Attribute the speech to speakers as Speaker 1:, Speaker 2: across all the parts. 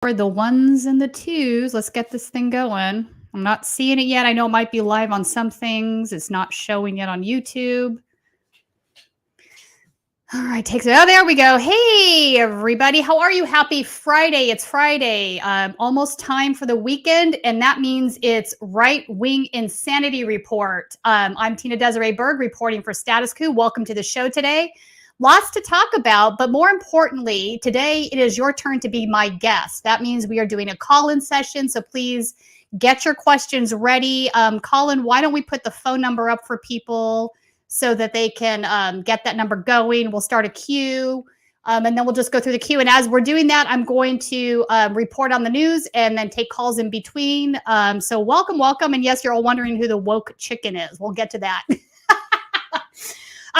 Speaker 1: For the ones and the twos, let's get this thing going. I'm not seeing it yet. I know it might be live on some things. It's not showing yet on YouTube. All right, takes it. Oh, there we go. Hey, everybody. How are you? Happy Friday. It's Friday. Almost time for the weekend, and that means it's right-wing insanity report. I'm Tina-Desiree Berg reporting for Status Coup. Welcome to the show today. Lots to talk about, but more importantly, today it is your turn to be my guest. That means we are doing a call-in session, so please get your questions ready. Colin, why don't we put the phone number up for people so that they can get that number going? We'll start a queue, and then we'll just go through the queue. And as we're doing that, I'm going to report on the news and then take calls in between. So welcome. And yes, you're all wondering who the woke chicken is. We'll get to that.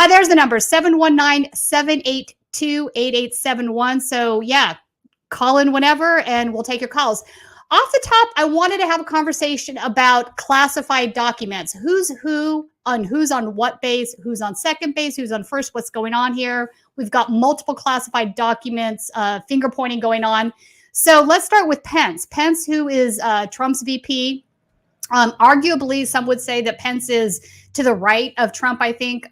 Speaker 1: There's the number, 719-782-8871. So yeah, call in whenever and we'll take your calls. Off the top, I wanted to have a conversation about classified documents. Who's on what base, who's on second base, who's on first, what's going on here. We've got multiple classified documents, finger pointing going on. So let's start with Pence. Pence, who is Trump's VP. Arguably, some would say that Pence is to the right of Trump, I think.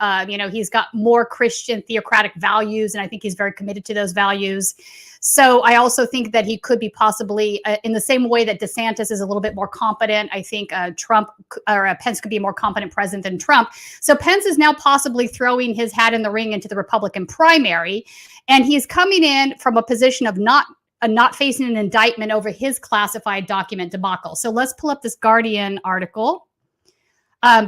Speaker 1: He's got more Christian theocratic values, and I think he's very committed to those values. So I also think that he could be possibly, in the same way that DeSantis is a little bit more competent, I think Pence could be a more competent president than Trump. So Pence is now possibly throwing his hat in the ring into the Republican primary, and he's coming in from a position of not facing an indictment over his classified document debacle. So let's pull up this Guardian article.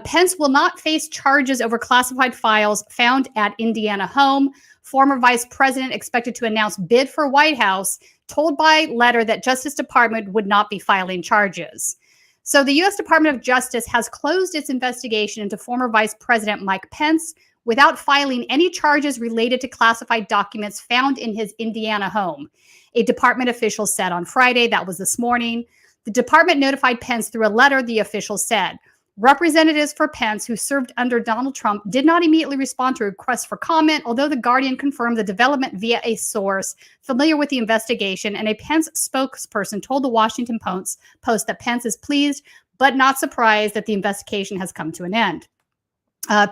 Speaker 1: Pence will not face charges over classified files found at Indiana home. Former vice president expected to announce bid for White House, told by letter that Justice Department would not be filing charges. So the U.S. Department of Justice has closed its investigation into former Vice President Mike Pence without filing any charges related to classified documents found in his Indiana home. A department official said on Friday, that was this morning. The department notified Pence through a letter, the official said. Representatives for Pence, who served under Donald Trump, did not immediately respond to requests for comment, although the Guardian confirmed the development via a source familiar with the investigation, and a Pence spokesperson told the Washington Post that Pence is pleased but not surprised that the investigation has come to an end.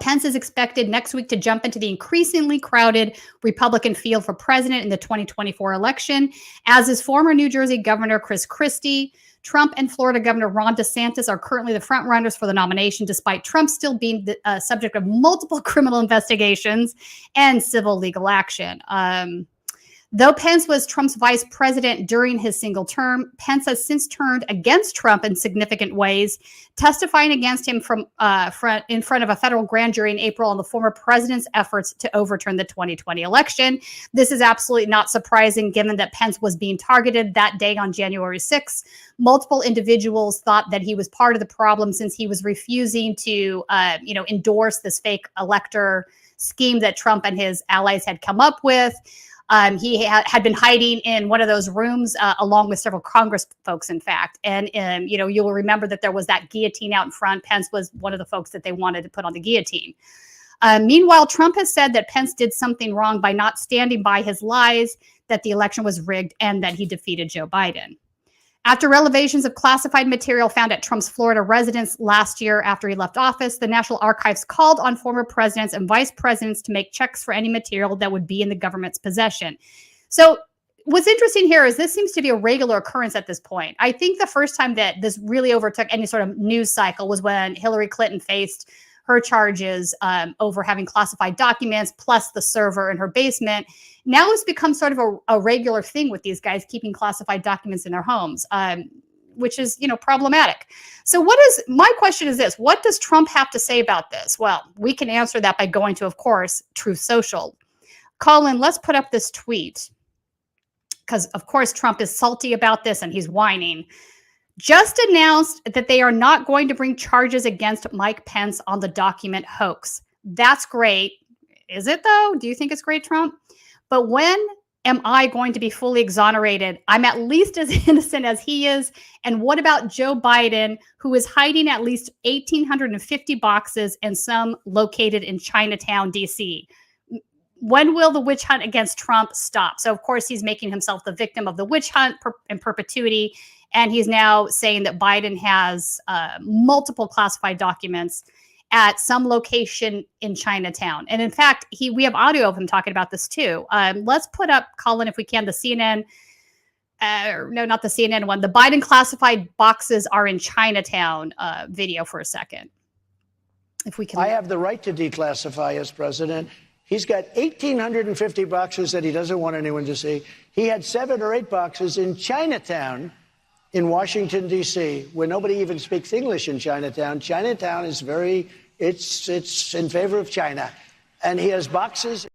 Speaker 1: Pence is expected next week to jump into the increasingly crowded Republican field for president in the 2024 election, as is former New Jersey Governor Chris Christie. Trump and Florida Governor Ron DeSantis are currently the frontrunners for the nomination, despite Trump still being the subject of multiple criminal investigations and civil legal action. Though Pence was Trump's vice president during his single term, Pence has since turned against Trump in significant ways, testifying against him in front of a federal grand jury in April on the former president's efforts to overturn the 2020 election. This is absolutely not surprising, given that Pence was being targeted that day on January 6th. Multiple individuals thought that he was part of the problem since he was refusing to, endorse this fake elector scheme that Trump and his allies had come up with. He had been hiding in one of those rooms along with several Congress folks, in fact. And, you'll remember that there was that guillotine out in front. Pence was one of the folks that they wanted to put on the guillotine. Meanwhile, Trump has said that Pence did something wrong by not standing by his lies, that the election was rigged, and that he defeated Joe Biden. After revelations of classified material found at Trump's Florida residence last year after he left office, the National Archives called on former presidents and vice presidents to make checks for any material that would be in the government's possession. So what's interesting here is this seems to be a regular occurrence at this point. I think the first time that this really overtook any sort of news cycle was when Hillary Clinton faced her charges over having classified documents, plus the server in her basement. Now it's become sort of a regular thing with these guys keeping classified documents in their homes, which is, problematic. So my question is this, what does Trump have to say about this? Well, we can answer that by going to, of course, Truth Social. Colin, let's put up this tweet, because, of course, Trump is salty about this and he's whining. Just announced that they are not going to bring charges against Mike Pence on the document hoax. That's great. Is it, though? Do you think it's great, Trump? But when am I going to be fully exonerated? I'm at least as innocent as he is. And what about Joe Biden, who is hiding at least 1,850 boxes and some located in Chinatown, D.C.? when will the witch hunt against Trump stop? So, of course, he's making himself the victim of the witch hunt in perpetuity. And he's now saying that Biden has multiple classified documents at some location in Chinatown. And in fact, we have audio of him talking about this too. Let's put up, Colin, if we can, the CNN. No, not the CNN one. The Biden classified boxes are in Chinatown video for a second. If we can.
Speaker 2: I have the right to declassify as president. He's got 1,850 boxes that he doesn't want anyone to see. He had 7 or 8 boxes in Chinatown in Washington, D.C., where nobody even speaks English in Chinatown. Chinatown is it's in favor of China. And he has boxes.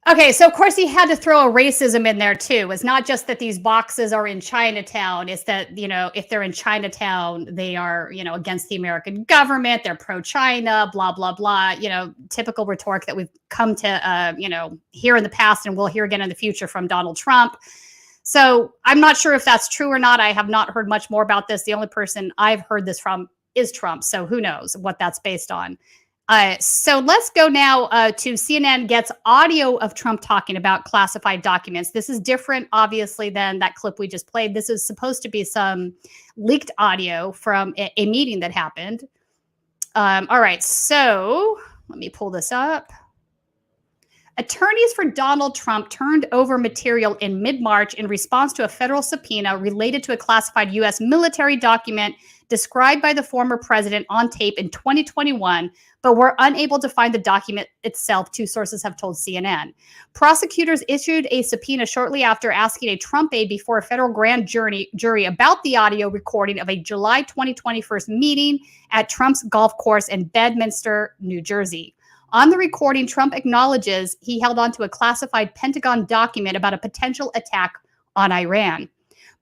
Speaker 1: Okay, so of course he had to throw a racism in there too. It's not just that these boxes are in Chinatown. It's that, if they're in Chinatown, they are, against the American government. They're pro-China, blah, blah, blah. Typical rhetoric that we've come to, hear in the past and we'll hear again in the future from Donald Trump. So I'm not sure if that's true or not. I have not heard much more about this. The only person I've heard this from is Trump. So who knows what that's based on. So let's go now to CNN gets audio of Trump talking about classified documents. This is different, obviously, than that clip we just played. This is supposed to be some leaked audio from a meeting that happened. All right, so let me pull this up. Attorneys for Donald Trump turned over material in mid-March in response to a federal subpoena related to a classified U.S. military document described by the former president on tape in 2021, but were unable to find the document itself, 2 sources have told CNN. Prosecutors issued a subpoena shortly after asking a Trump aide before a federal grand jury about the audio recording of a July 2021 meeting at Trump's golf course in Bedminster, New Jersey. On the recording, Trump acknowledges he held onto a classified Pentagon document about a potential attack on Iran.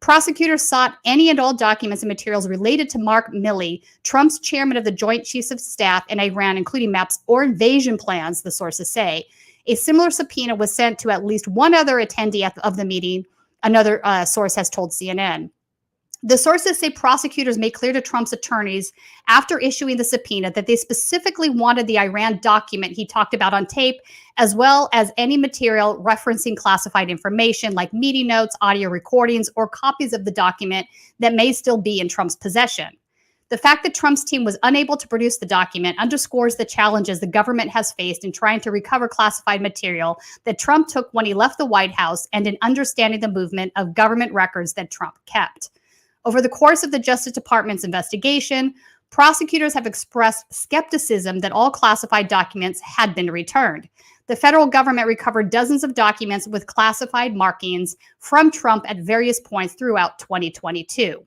Speaker 1: Prosecutors sought any and all documents and materials related to Mark Milley, Trump's chairman of the Joint Chiefs of Staff in Iran, including maps or invasion plans, the sources say. A similar subpoena was sent to at least one other attendee of the meeting, another source has told CNN. The sources say prosecutors made clear to Trump's attorneys after issuing the subpoena that they specifically wanted the Iran document he talked about on tape, as well as any material referencing classified information like meeting notes, audio recordings, or copies of the document that may still be in Trump's possession. The fact that Trump's team was unable to produce the document underscores the challenges the government has faced in trying to recover classified material that Trump took when he left the White House and in understanding the movement of government records that Trump kept. Over the course of the Justice Department's investigation, prosecutors have expressed skepticism that all classified documents had been returned. The federal government recovered dozens of documents with classified markings from Trump at various points throughout 2022.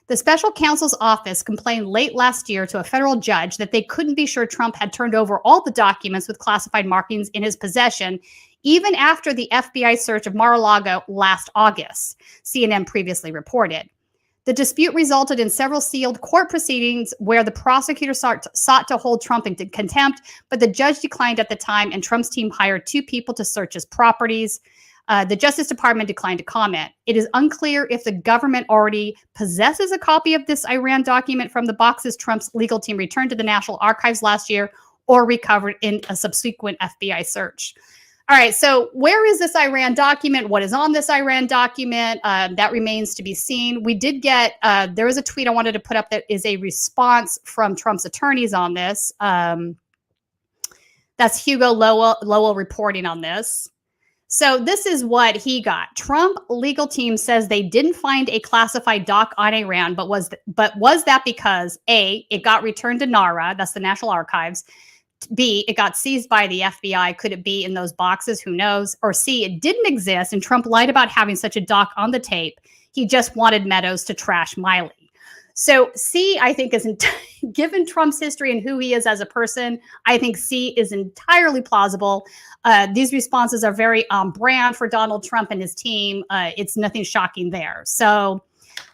Speaker 1: The special counsel's office complained late last year to a federal judge that they couldn't be sure Trump had turned over all the documents with classified markings in his possession, even after the FBI search of Mar-a-Lago last August, CNN previously reported. The dispute resulted in several sealed court proceedings where the prosecutor sought to hold Trump in contempt, but the judge declined at the time, and Trump's team hired 2 people to search his properties. The Justice Department declined to comment. It is unclear if the government already possesses a copy of this Iran document from the boxes Trump's legal team returned to the National Archives last year or recovered in a subsequent FBI search. All right, so where is this Iran document? What is on this Iran document? That remains to be seen. We did get, there was a tweet I wanted to put up that is a response from Trump's attorneys on this. That's Hugo Lowell reporting on this. So this is what he got. Trump legal team says they didn't find a classified doc on Iran, but was that because A, it got returned to NARA, that's the National Archives, B, it got seized by the FBI. Could it be in those boxes? Who knows? Or C, it didn't exist and Trump lied about having such a doc on the tape. He just wanted Meadows to trash Miley. So C, I think, is given Trump's history and who he is as a person, I think C is entirely plausible. These responses are very on brand for Donald Trump and his team. It's nothing shocking there. So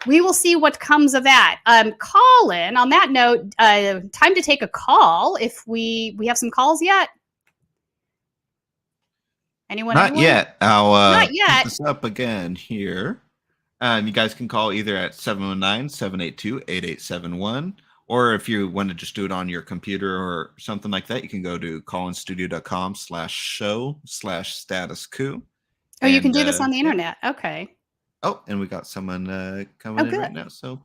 Speaker 1: we will see what comes of that. Colin, on that note, time to take a call. If we have some calls yet? Anyone?
Speaker 3: Not yet. I'll
Speaker 1: Not yet.
Speaker 3: put this up again here. You guys can call either at 719-782-8871 Or if you want to just do it on your computer or something like that, you can go to callinstudio.com/show/statuscoup.
Speaker 1: Oh, you can do this
Speaker 3: And
Speaker 1: on the internet. Okay.
Speaker 3: oh, and we got someone coming
Speaker 1: Oh,
Speaker 3: in
Speaker 1: good.
Speaker 3: right now. So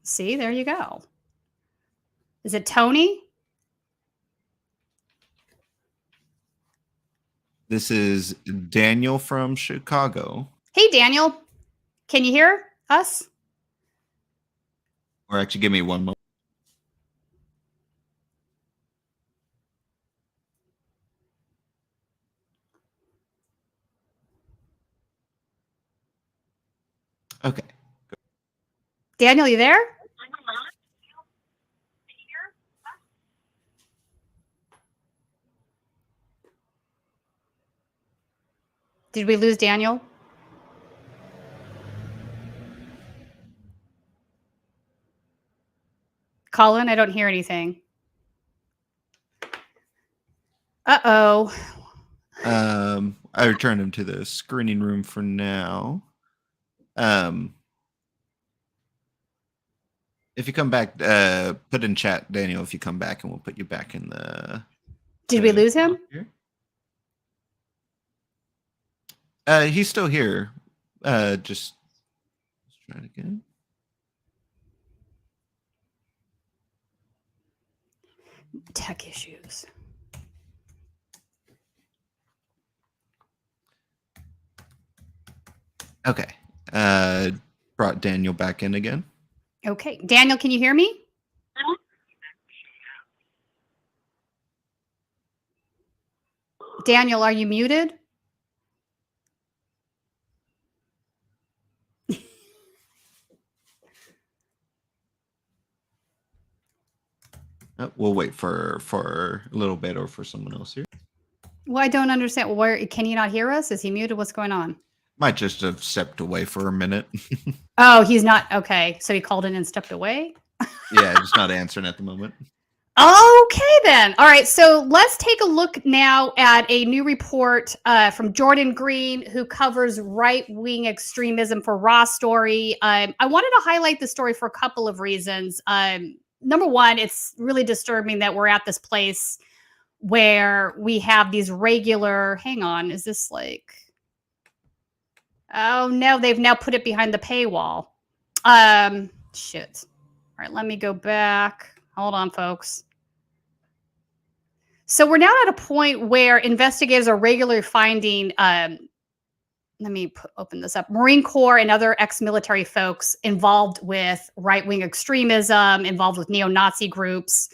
Speaker 1: See, there you go. Is it Tony?
Speaker 3: this is Daniel from Chicago.
Speaker 1: Hey, Daniel. Can you hear us?
Speaker 3: Or actually, give me one moment. Okay.
Speaker 1: Daniel, you there? Did we lose Daniel? Colin, I don't hear anything. Uh-oh.
Speaker 3: I returned him to the screening room for now. If you come back, put in chat, Daniel, if you come back, and we'll put you back in the...
Speaker 1: Did we lose him?
Speaker 3: Here. He's still here. Just let's try it again.
Speaker 1: Tech issues.
Speaker 3: Okay. Brought Daniel back in again.
Speaker 1: Okay. Daniel, can you hear me? Daniel, are you muted?
Speaker 3: We'll wait for a little bit or for someone else here.
Speaker 1: Well, I don't understand. Where can you not hear us? Is he muted? What's going on?
Speaker 3: Might just have stepped away for a minute.
Speaker 1: Oh, he's not. Okay. So he called in and stepped away?
Speaker 3: Yeah, just not answering at the moment.
Speaker 1: Okay, then. All right. So let's take a look now at a new report from Jordan Green, who covers right-wing extremism for Raw Story. I wanted to highlight the story for a couple of reasons. Number one, it's really disturbing that we're at this place where we have these regular, hang on, is this like, oh no, they've now put it behind the paywall. Shit. All right, let me go back. Hold on, folks. So we're now at a point where investigators are regularly finding, let me open this up, Marine Corps and other ex-military folks involved with right-wing extremism, involved with neo-Nazi groups.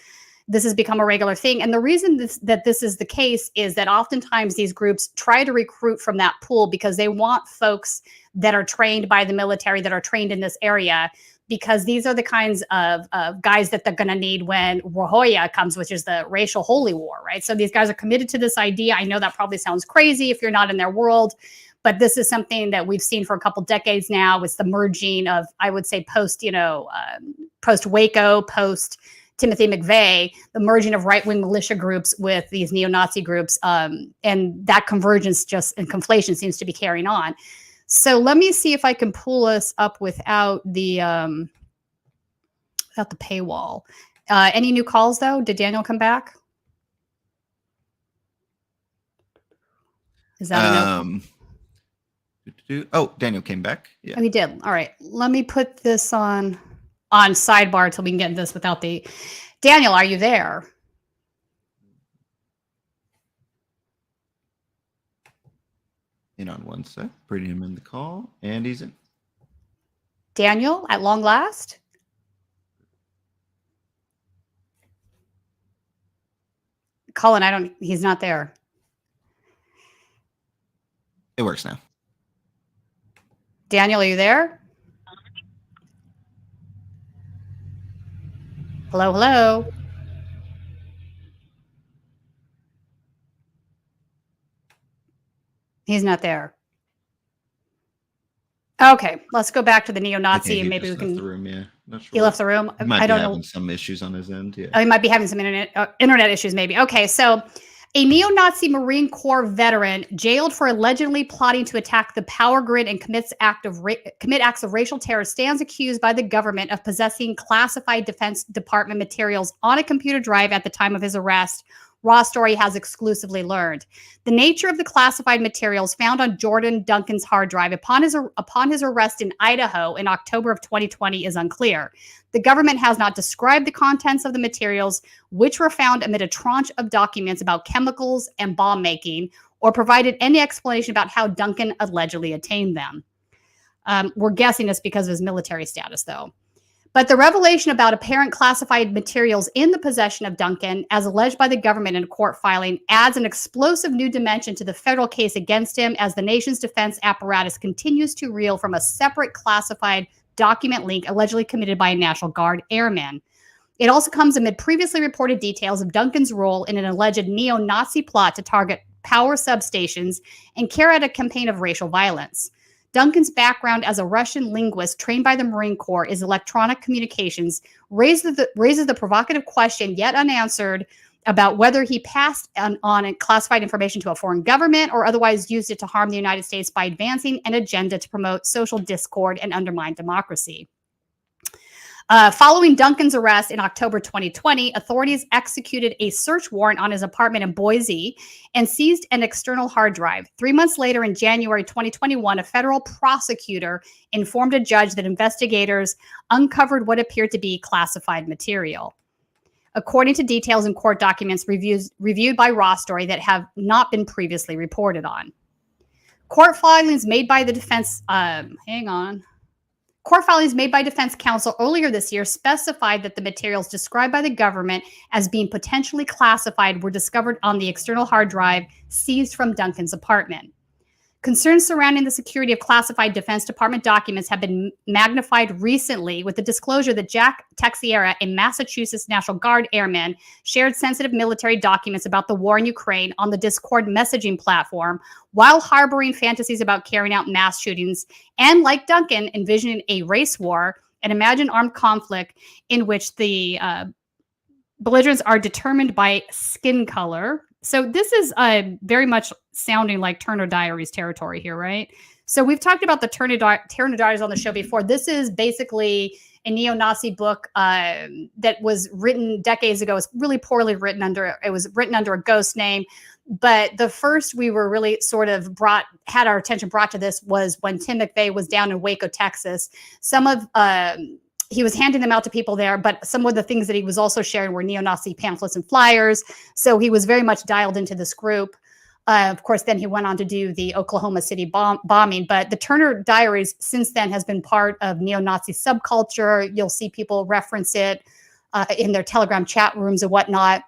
Speaker 1: This has become a regular thing. And the reason that this is the case is that oftentimes these groups try to recruit from that pool because they want folks that are trained by the military, that are trained in this area, because these are the kinds of guys that they're going to need when Rohingya comes, which is the racial holy war, right? So these guys are committed to this idea. I know that probably sounds crazy if you're not in their world, but this is something that we've seen for a couple decades now. It's the merging of, I would say, post Waco, post Timothy McVeigh, the merging of right-wing militia groups with these neo-Nazi groups, and that convergence and conflation seems to be carrying on. So let me see if I can pull us up without the paywall. Any new calls though? Did Daniel come back? Is that a no?
Speaker 3: Oh, Daniel came back. Yeah.
Speaker 1: Oh, he did. All right. Let me put this on sidebar till we can get this without the... Daniel, are you there?
Speaker 3: In on one sec, bringing him in the call, and he's in.
Speaker 1: Daniel, at long last? Colin, he's not there.
Speaker 3: It works now.
Speaker 1: Daniel, are you there? Hello, hello. He's not there. Okay, let's go back to the neo-Nazi and maybe we can...
Speaker 3: Left the room, yeah. Not sure.
Speaker 1: He left the room?
Speaker 3: He might
Speaker 1: I
Speaker 3: be
Speaker 1: don't
Speaker 3: having
Speaker 1: know.
Speaker 3: some issues on his end, yeah.
Speaker 1: Oh, he might be having some internet issues maybe. Okay, so A neo-Nazi Marine Corps veteran jailed for allegedly plotting to attack the power grid and commit acts of racial terror stands accused by the government of possessing classified Defense Department materials on a computer drive at the time of his arrest, Raw Story has exclusively learned. The nature of the classified materials found on Jordan Duncan's hard drive upon his arrest in Idaho in October of 2020 is unclear. The government has not described the contents of the materials, which were found amid a tranche of documents about chemicals and bomb making, or provided any explanation about how Duncan allegedly attained them. We're guessing it's because of his military status, though. But the revelation about apparent classified materials in the possession of Duncan, as alleged by the government in a court filing, adds an explosive new dimension to the federal case against him as the nation's defense apparatus continues to reel from a separate classified document leak allegedly committed by a National Guard airman. It also comes amid previously reported details of Duncan's role in an alleged neo-Nazi plot to target power substations and carry out a campaign of racial violence. Duncan's background as a Russian linguist trained by the Marine Corps in electronic communications raises the provocative question, yet unanswered, about whether he passed on classified information to a foreign government or otherwise used it to harm the United States by advancing an agenda to promote social discord and undermine democracy. Following Duncan's arrest in October 2020, authorities executed a search warrant on his apartment in Boise and seized an external hard drive. 3 months later, in January 2021, a federal prosecutor informed a judge that investigators uncovered what appeared to be classified material. According to details in court documents reviewed by Raw Story that have not been previously reported on. Court filings made by the defense, Court filings made by defense counsel earlier this year specified that the materials described by the government as being potentially classified were discovered on the external hard drive seized from Duncan's apartment. Concerns surrounding the security of classified Defense Department documents have been magnified recently with the disclosure that Jack Teixeira, a Massachusetts National Guard airman, shared sensitive military documents about the war in Ukraine on the Discord messaging platform while harboring fantasies about carrying out mass shootings and, like Duncan, envisioning a race war, an imagined armed conflict in which the belligerents are determined by skin color. So this is very much sounding like Turner Diaries territory here, right? So we've talked about the Turner Diaries on the show before. This is basically a neo-Nazi book that was written decades ago. It's really poorly written it was written under a ghost name. But the first we were really sort of had our attention brought to this was when Tim McVeigh was down in Waco, Texas. He was handing them out to people there, but some of the things that he was also sharing were neo-Nazi pamphlets and flyers. So he was very much dialed into this group. Of course, then he went on to do the Oklahoma City bombing. But the Turner Diaries since then has been part of neo-Nazi subculture. You'll see people reference it in their Telegram chat rooms and whatnot.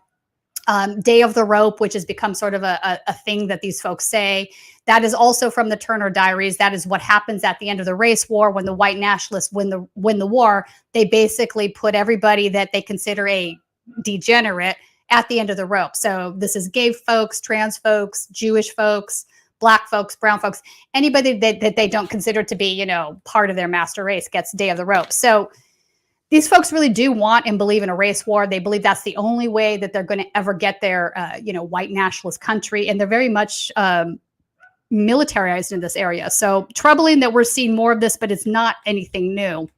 Speaker 1: Day of the Rope, which has become sort of a thing that these folks say. That is also from the Turner Diaries. That is what happens at the end of the race war when the white nationalists win the war. They basically put everybody that they consider a degenerate at the end of the rope. So this is gay folks, trans folks, Jewish folks, black folks, brown folks, anybody that they don't consider to be, part of their master race gets day of the rope. So these folks really do want and believe in a race war. They believe that's the only way that they're going to ever get their, white nationalist country. And they're very much militarized in this area. So troubling that we're seeing more of this, but it's not anything new.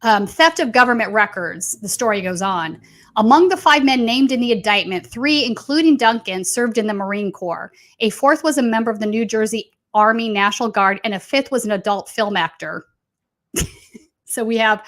Speaker 1: Theft of government records. The story goes on. Among the 5 men named in the indictment, 3, including Duncan, served in the Marine Corps. A 4th was a member of the New Jersey Army National Guard, and a 5th was an adult film actor. So we have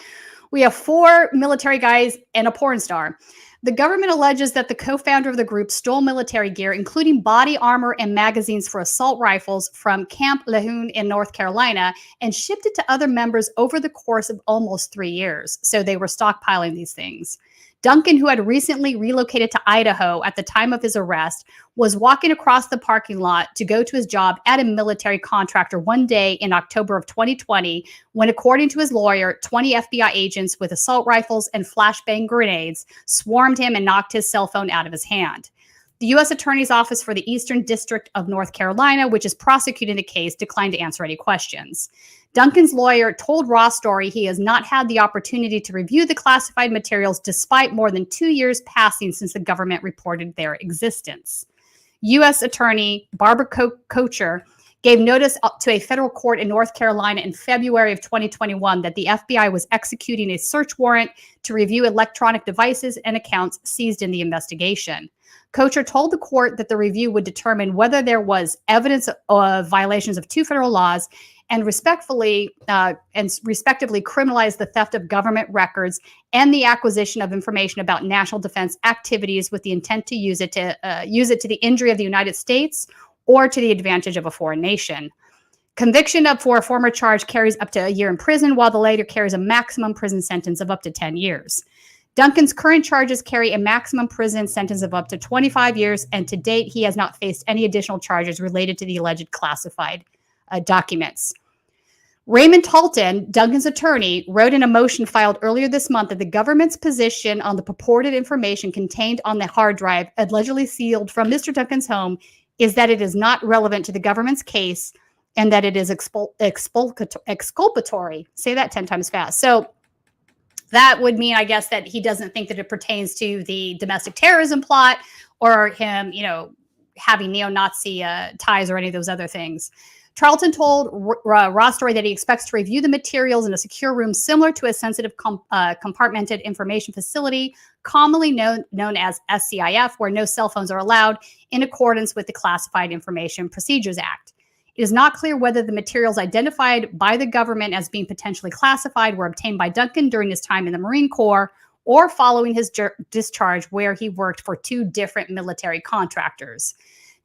Speaker 1: 4 military guys and a porn star. The government alleges that the co-founder of the group stole military gear, including body armor and magazines for assault rifles, from Camp Lejeune in North Carolina and shipped it to other members over the course of almost 3 years. So they were stockpiling these things. Duncan, who had recently relocated to Idaho at the time of his arrest, was walking across the parking lot to go to his job at a military contractor one day in October of 2020, when, according to his lawyer, 20 FBI agents with assault rifles and flashbang grenades swarmed him and knocked his cell phone out of his hand. The U.S. Attorney's Office for the Eastern District of North Carolina, which is prosecuting the case, declined to answer any questions. Duncan's lawyer told Raw Story he has not had the opportunity to review the classified materials despite more than 2 years passing since the government reported their existence. U.S. Attorney Barbara Kocher gave notice to a federal court in North Carolina in February of 2021 that the FBI was executing a search warrant to review electronic devices and accounts seized in the investigation. Kocher told the court that the review would determine whether there was evidence of violations of 2 federal laws and respectively criminalize the theft of government records and the acquisition of information about national defense activities with the intent to use it to the injury of the United States or to the advantage of a foreign nation. Conviction for a former charge carries up to a year in prison, while the later carries a maximum prison sentence of up to 10 years. Duncan's current charges carry a maximum prison sentence of up to 25 years, and to date, he has not faced any additional charges related to the alleged classified documents. Raymond Talton, Duncan's attorney, wrote in a motion filed earlier this month that the government's position on the purported information contained on the hard drive, allegedly sealed from Mr. Duncan's home, is that it is not relevant to the government's case and that it is exculpatory. Say that 10 times fast. So that would mean, I guess, that he doesn't think that it pertains to the domestic terrorism plot or him, having neo-Nazi ties or any of those other things. Charlton told Raw Story that he expects to review the materials in a secure room similar to a sensitive compartmented information facility, commonly known as SCIF, where no cell phones are allowed in accordance with the Classified Information Procedures Act. It is not clear whether the materials identified by the government as being potentially classified were obtained by Duncan during his time in the Marine Corps or following his discharge, where he worked for 2 different military contractors.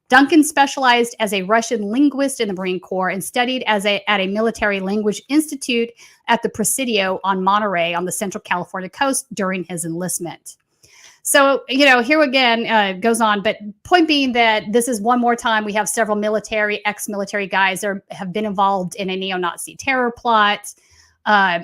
Speaker 1: Duncan specialized as a Russian linguist in the Marine Corps and studied at a military language institute at the Presidio on Monterey on the Central California coast during his enlistment. So, here again goes on, but point being that this is one more time we have several ex-military guys that have been involved in a neo-Nazi terror plot.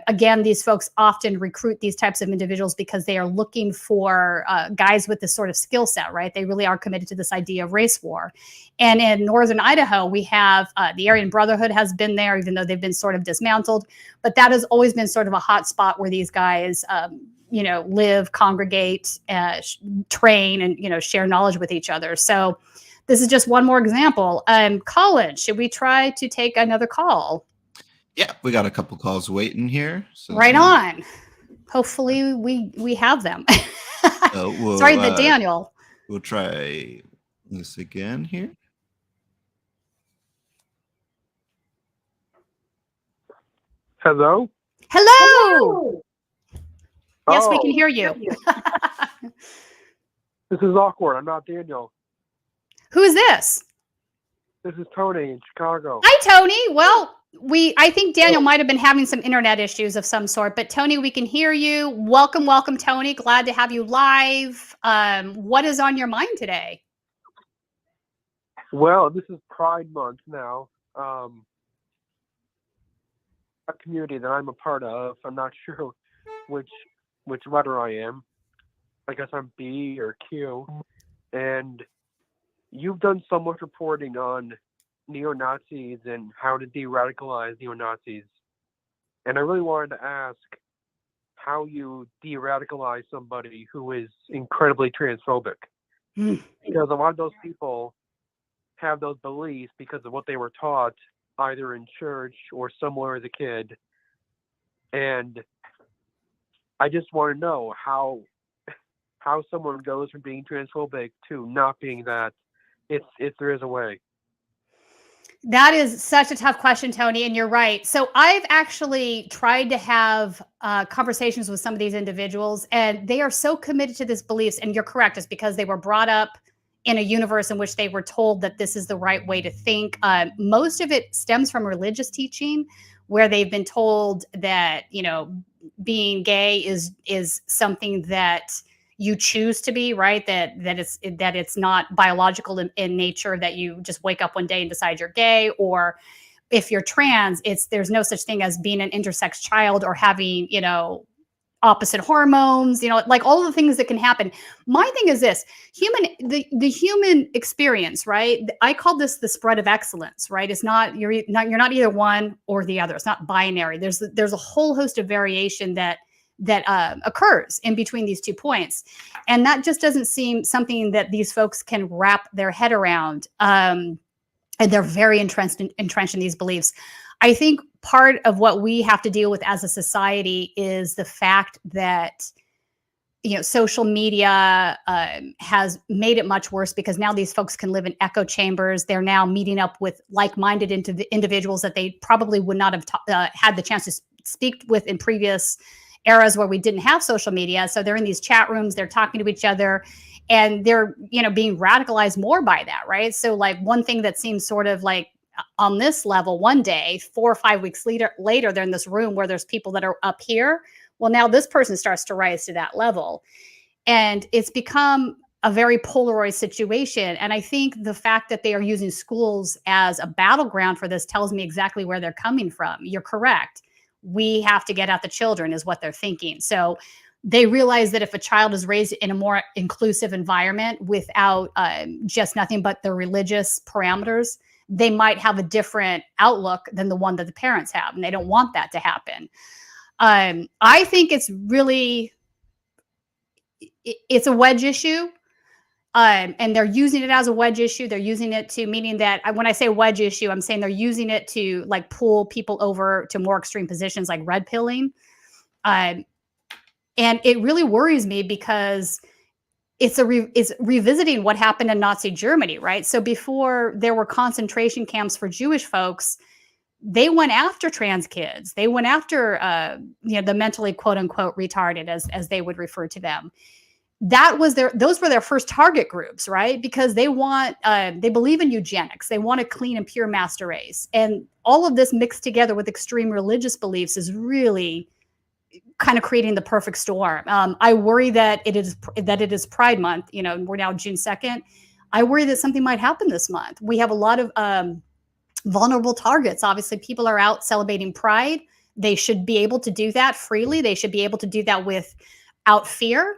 Speaker 1: Again, these folks often recruit these types of individuals because they are looking for guys with this sort of skill set, right? They really are committed to this idea of race war. And in northern Idaho, we have the Aryan Brotherhood has been there, even though they've been sort of dismantled. But that has always been sort of a hot spot where these guys, live, congregate, train, and, share knowledge with each other. So this is just one more example. Colin, should we try to take another call?
Speaker 3: Yeah, we got a couple calls waiting here. So
Speaker 1: right on. Hopefully we have them. Sorry, Daniel.
Speaker 3: We'll try this again here.
Speaker 4: Hello?
Speaker 1: Hello. Yes, we can hear you.
Speaker 4: This is awkward. I'm not Daniel.
Speaker 1: Who is this?
Speaker 4: This is Tony in Chicago.
Speaker 1: Hi, Tony. Well, I think Daniel might have been having some internet issues of some sort, but Tony, we can hear you. Welcome, Tony. Glad to have you live. What is on your mind today?
Speaker 4: Well, this is Pride Month now. A community that I'm a part of. I'm not sure which letter I am. I guess I'm B or Q. And you've done so much reporting on neo-Nazis and how to de-radicalize neo-Nazis. And I really wanted to ask how you de-radicalize somebody who is incredibly transphobic. Because a lot of those people have those beliefs because of what they were taught either in church or somewhere as a kid. And I just want to know how someone goes from being transphobic to not being that, if there is a way.
Speaker 1: That is such a tough question, Tony, and you're right. So I've actually tried to have conversations with some of these individuals, and they are so committed to these beliefs, and you're correct, it's because they were brought up in a universe in which they were told that this is the right way to think. Most of it stems from religious teaching, where they've been told that, being gay is something that you choose to be, right? That it's not biological in nature, that you just wake up one day and decide you're gay, or if you're trans, there's no such thing as being an intersex child or having, opposite hormones, like all the things that can happen. My thing is this: the human experience, right? I call this the spread of excellence, right? It's not you're not either one or the other. It's not binary. There's a whole host of variation that occurs in between these 2 points, and that just doesn't seem something that these folks can wrap their head around. And they're very entrenched in these beliefs. I think part of what we have to deal with as a society is the fact that social media has made it much worse, because now these folks can live in echo chambers. They're now meeting up with like-minded individuals that they probably would not have had the chance to speak with in previous eras where we didn't have social media. So they're in these chat rooms, they're talking to each other, and they're being radicalized more by that, right? So like one thing that seems sort of like on this level one day, 4 or 5 weeks later, they're in this room where there's people that are up here. Well, now this person starts to rise to that level. And it's become a very polarized situation. And I think the fact that they are using schools as a battleground for this tells me exactly where they're coming from. You're correct. We have to get at the children is what they're thinking. So they realize that if a child is raised in a more inclusive environment without just nothing but their religious parameters, they might have a different outlook than the one that the parents have. And they don't want that to happen. I think it's a wedge issue. And they're using it as a wedge issue. They're using it to, meaning that when I say wedge issue, I'm saying they're using it to like pull people over to more extreme positions, like red pilling. And it really worries me because it's revisiting what happened in Nazi Germany, right? So before there were concentration camps for Jewish folks, they went after trans kids. They went after, the mentally quote unquote retarded, as they would refer to them. Those were their first target groups, right? Because they believe in eugenics. They want a clean and pure master race. And all of this mixed together with extreme religious beliefs is really kind of creating the perfect storm. I worry that it is Pride Month. We're now June 2nd. I worry that something might happen this month. We have a lot of vulnerable targets. Obviously, people are out celebrating Pride. They should be able to do that freely. They should be able to do that without fear,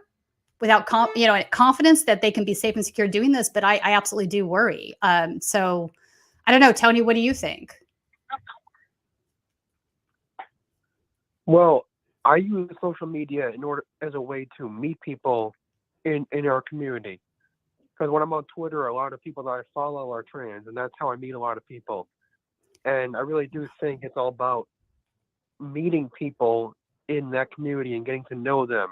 Speaker 1: without confidence that they can be safe and secure doing this. But I absolutely do worry. So I don't know, Tony, what do you think?
Speaker 4: Well, I use social media as a way to meet people in our community. Because when I'm on Twitter, a lot of people that I follow are trans, and that's how I meet a lot of people. And I really do think it's all about meeting people in that community and getting to know them.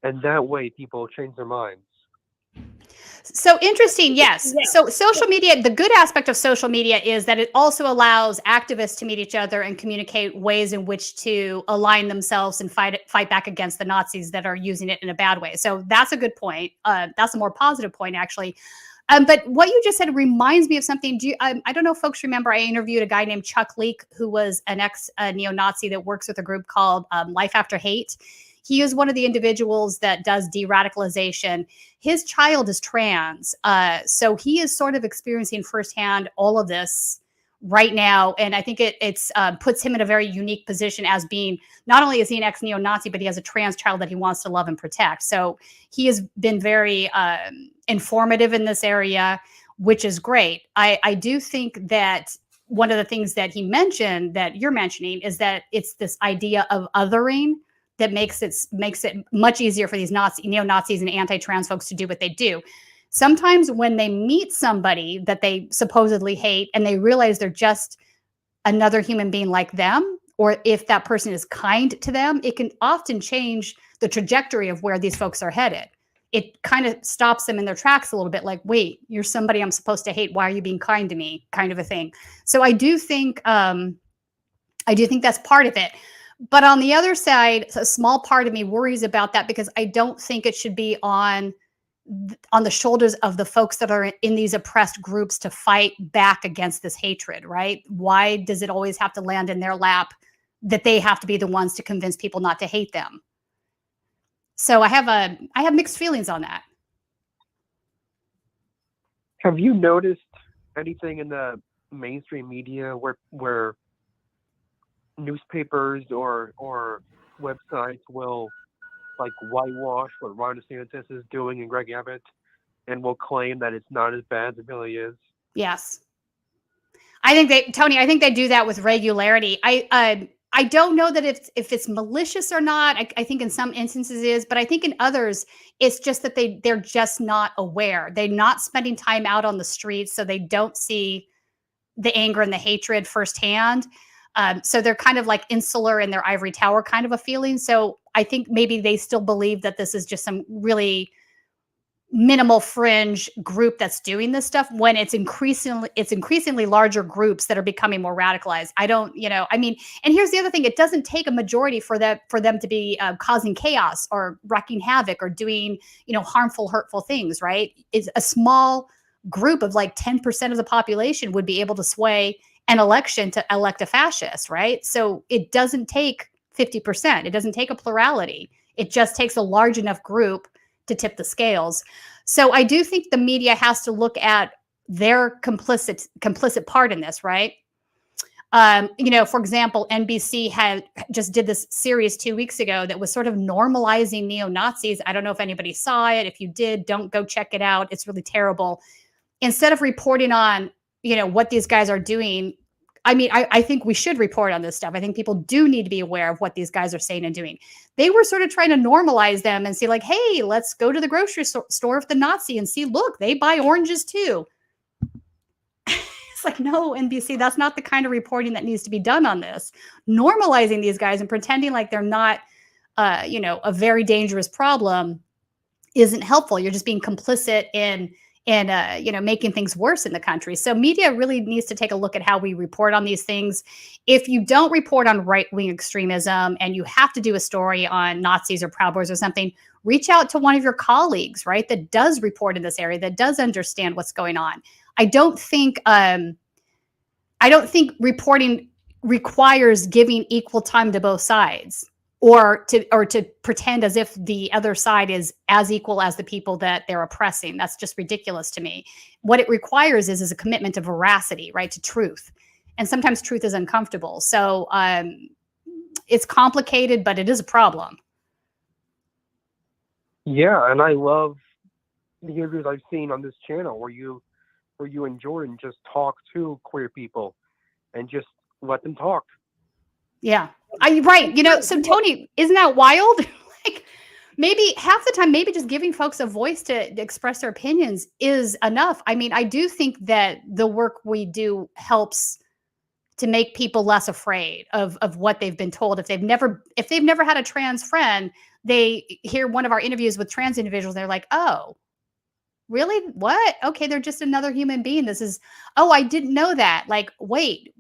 Speaker 4: And that way people change their minds.
Speaker 1: So interesting. Yes. So social media, the good aspect of social media is that it also allows activists to meet each other and communicate ways in which to align themselves and fight back against the Nazis that are using it in a bad way. So that's a good point. That's a more positive point, actually. But what you just said reminds me of something. I don't know if folks remember, I interviewed a guy named Chuck Leek, who was an ex-neo-Nazi that works with a group called Life After Hate. He is one of the individuals that does de-radicalization. His child is trans. So he is sort of experiencing firsthand all of this right now. And I think it's puts him in a very unique position as being, not only is he an ex-neo-Nazi, but he has a trans child that he wants to love and protect. So he has been very informative in this area, which is great. I do think that one of the things that he mentioned that you're mentioning is that it's this idea of othering that makes it much easier for these neo-Nazis and anti-trans folks to do what they do. Sometimes when they meet somebody that they supposedly hate and they realize they're just another human being like them, or if that person is kind to them, it can often change the trajectory of where these folks are headed. It kind of stops them in their tracks a little bit, like, wait, you're somebody I'm supposed to hate. Why are you being kind to me? Kind of a thing. So I do think that's part of it. But on the other side, a small part of me worries about that, because I don't think it should be on the shoulders of the folks that are in these oppressed groups to fight back against this hatred, right? Why does it always have to land in their lap that they have to be the ones to convince people not to hate them? So I have mixed feelings on that.
Speaker 4: Have you noticed anything in the mainstream media where newspapers or websites will like whitewash what Ron DeSantis is doing and Greg Abbott, and will claim that it's not as bad as it really is.
Speaker 1: Yes. I think they do that with regularity. I don't know that if it's malicious or not. I think in some instances it is, but I think in others it's just that they're just not aware. They're not spending time out on the streets, so they don't see the anger and the hatred firsthand. So they're kind of like insular in their ivory tower kind of a feeling. So I think maybe they still believe that this is just some really minimal fringe group that's doing this stuff, when it's increasingly larger groups that are becoming more radicalized. I don't, I mean, and here's the other thing: it doesn't take a majority for them to be causing chaos or wreaking havoc or doing, harmful, hurtful things, right? It's a small group of like 10% of the population would be able to sway an election to elect a fascist, right? So it doesn't take 50%. It doesn't take a plurality. It just takes a large enough group to tip the scales. So I do think the media has to look at their complicit part in this, right? For example, NBC just did this series 2 weeks ago that was sort of normalizing neo-Nazis. I don't know if anybody saw it. If you did, don't go check it out. It's really terrible. Instead of reporting on, what these guys are doing, I mean, I think we should report on this stuff. I think people do need to be aware of what these guys are saying and doing. They were sort of trying to normalize them and say like, hey, let's go to the grocery store with the Nazi and see, look, they buy oranges too. It's like, no, NBC, that's not the kind of reporting that needs to be done on this. Normalizing these guys and pretending like they're not, a very dangerous problem isn't helpful. You're just being complicit in making things worse in the country. So media really needs to take a look at how we report on these things. If you don't report on right-wing extremism and you have to do a story on Nazis or Proud Boys or something, reach out to one of your colleagues, right, that does report in this area, that does understand what's going on. I don't think reporting requires giving equal time to both sides, or to pretend as if the other side is as equal as the people that they're oppressing. That's just ridiculous to me. What it requires is a commitment to veracity, right, to truth. And sometimes truth is uncomfortable. So it's complicated, but it is a problem.
Speaker 4: Yeah, and I love the interviews I've seen on this channel where you and Jordan just talk to queer people and just let them talk.
Speaker 1: Yeah. Right. So Tony, isn't that wild? Like maybe half the time, maybe just giving folks a voice to express their opinions is enough. I mean, I do think that the work we do helps to make people less afraid of what they've been told. If they've never had a trans friend, they hear one of our interviews with trans individuals. They're like, oh, really? What? Okay. They're just another human being. I didn't know that. Like, wait,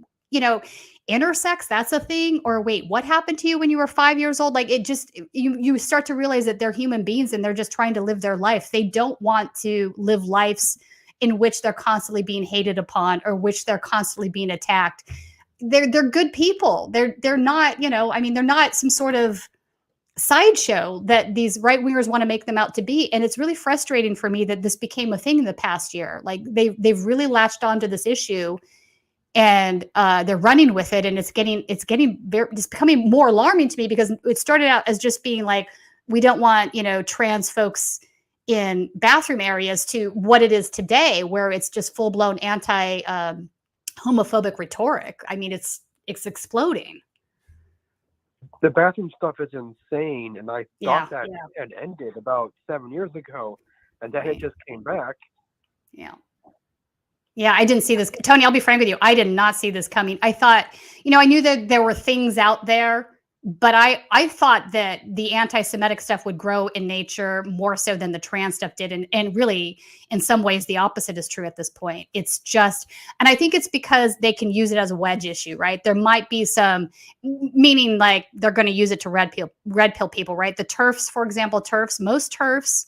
Speaker 1: intersex, that's a thing? Or wait, what happened to you when you were 5 years old? Like, it just, you start to realize that they're human beings and they're just trying to live their life. They don't want to live lives in which they're constantly being hated upon or which they're constantly being attacked. They're good people. They're not, they're not some sort of sideshow that these right-wingers want to make them out to be. And it's really frustrating for me that this became a thing in the past year. Like they've really latched onto this issue and they're running with it, and it's becoming more alarming to me, because it started out as just being like, we don't want trans folks in bathroom areas, to what it is today, where it's just full-blown anti homophobic rhetoric. I mean, it's exploding.
Speaker 4: The bathroom stuff is insane, and I thought that had ended about 7 years ago, and then it just came back.
Speaker 1: Yeah, I didn't see this. Tony, I'll be frank with you. I did not see this coming. I thought, I knew that there were things out there, but I thought that the anti-Semitic stuff would grow in nature more so than the trans stuff did. And really, in some ways, the opposite is true at this point. It's just, and I think it's because they can use it as a wedge issue, right? There might be some, meaning like they're going to use it to red pill people, right? The TERFs, for example, most TERFs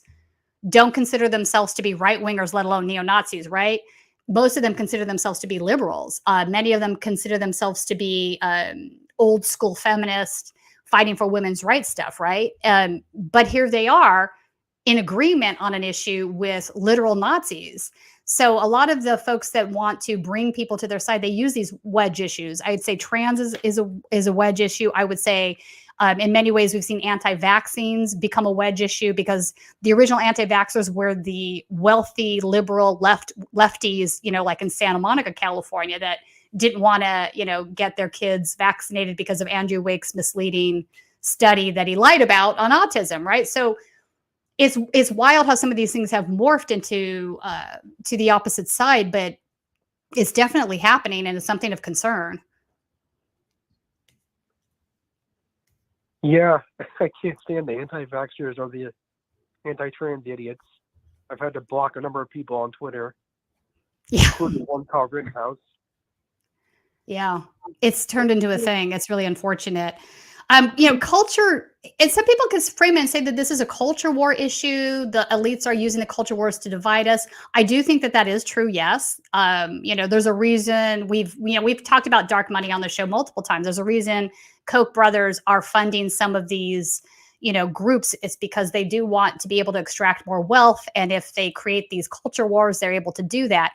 Speaker 1: don't consider themselves to be right-wingers, let alone neo-Nazis, right? Most of them consider themselves to be liberals. Many of them consider themselves to be old school feminists fighting for women's rights stuff, right? But here they are in agreement on an issue with literal Nazis. So a lot of the folks that want to bring people to their side, they use these wedge issues. I'd say trans is a wedge issue. I would say In many ways, we've seen anti-vaccines become a wedge issue because the original anti-vaxxers were the wealthy, liberal lefties, like in Santa Monica, California, that didn't want to, get their kids vaccinated because of Andrew Wake's misleading study that he lied about on autism, right? So it's wild how some of these things have morphed into to the opposite side, but it's definitely happening and it's something of concern.
Speaker 4: Yeah, I can't stand the anti-vaxxers or the anti-trans idiots. I've had to block a number of people on Twitter, including one called Rittenhouse.
Speaker 1: Yeah, it's turned into a thing. It's really unfortunate. Culture, and some people can frame it and say that this is a culture war issue. The elites are using the culture wars to divide us. I do think that is true. Yes. There's a reason we've talked about dark money on the show multiple times. There's a reason Koch brothers are funding some of these, groups. It's because they do want to be able to extract more wealth. And if they create these culture wars, they're able to do that.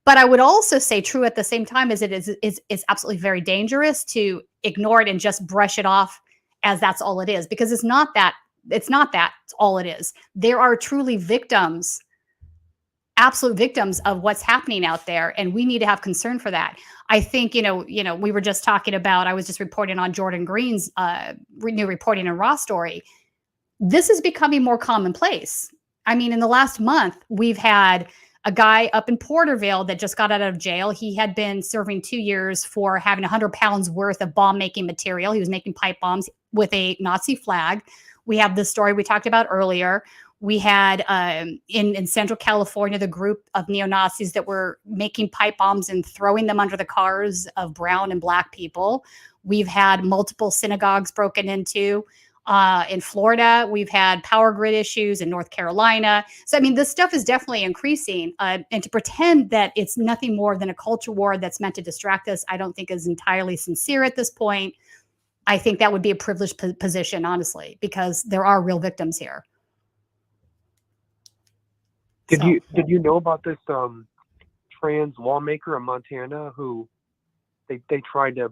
Speaker 1: But I would also say true at the same time as it's absolutely very dangerous to ignore it and just brush it off as that's all it is, because it's not that all it is. There are truly victims, absolute victims of what's happening out there. And we need to have concern for that. I think, we were just talking about, I was just reporting on Jordan Green's new reporting in Raw Story. This is becoming more commonplace. I mean, in the last month, we've had a guy up in Porterville that just got out of jail. He had been serving 2 years for having 100 pounds worth of bomb making material. He was making pipe bombs with a Nazi flag. We have the story we talked about earlier. We had in Central California, the group of neo-Nazis that were making pipe bombs and throwing them under the cars of brown and black people. We've had multiple synagogues broken into. In Florida, we've had power grid issues in North Carolina. So, I mean, this stuff is definitely increasing. And to pretend that it's nothing more than a culture war that's meant to distract us, I don't think is entirely sincere at this point. I think that would be a privileged position, honestly, because there are real victims here.
Speaker 4: Did you know about this trans lawmaker in Montana who they tried to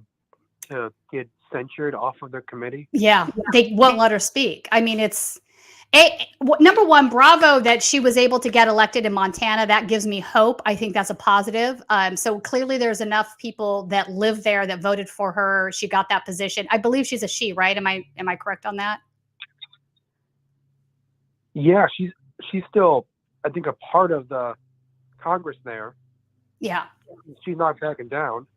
Speaker 4: get censured off of their committee?
Speaker 1: Yeah, they won't let her speak. I mean, number one, bravo that she was able to get elected in Montana. That gives me hope. I think that's a positive. So clearly there's enough people that live there that voted for her. She got that position. I believe she's a she, right? Am I correct on that?
Speaker 4: Yeah, she's still, I think, a part of the Congress there.
Speaker 1: Yeah.
Speaker 4: She's not backing down.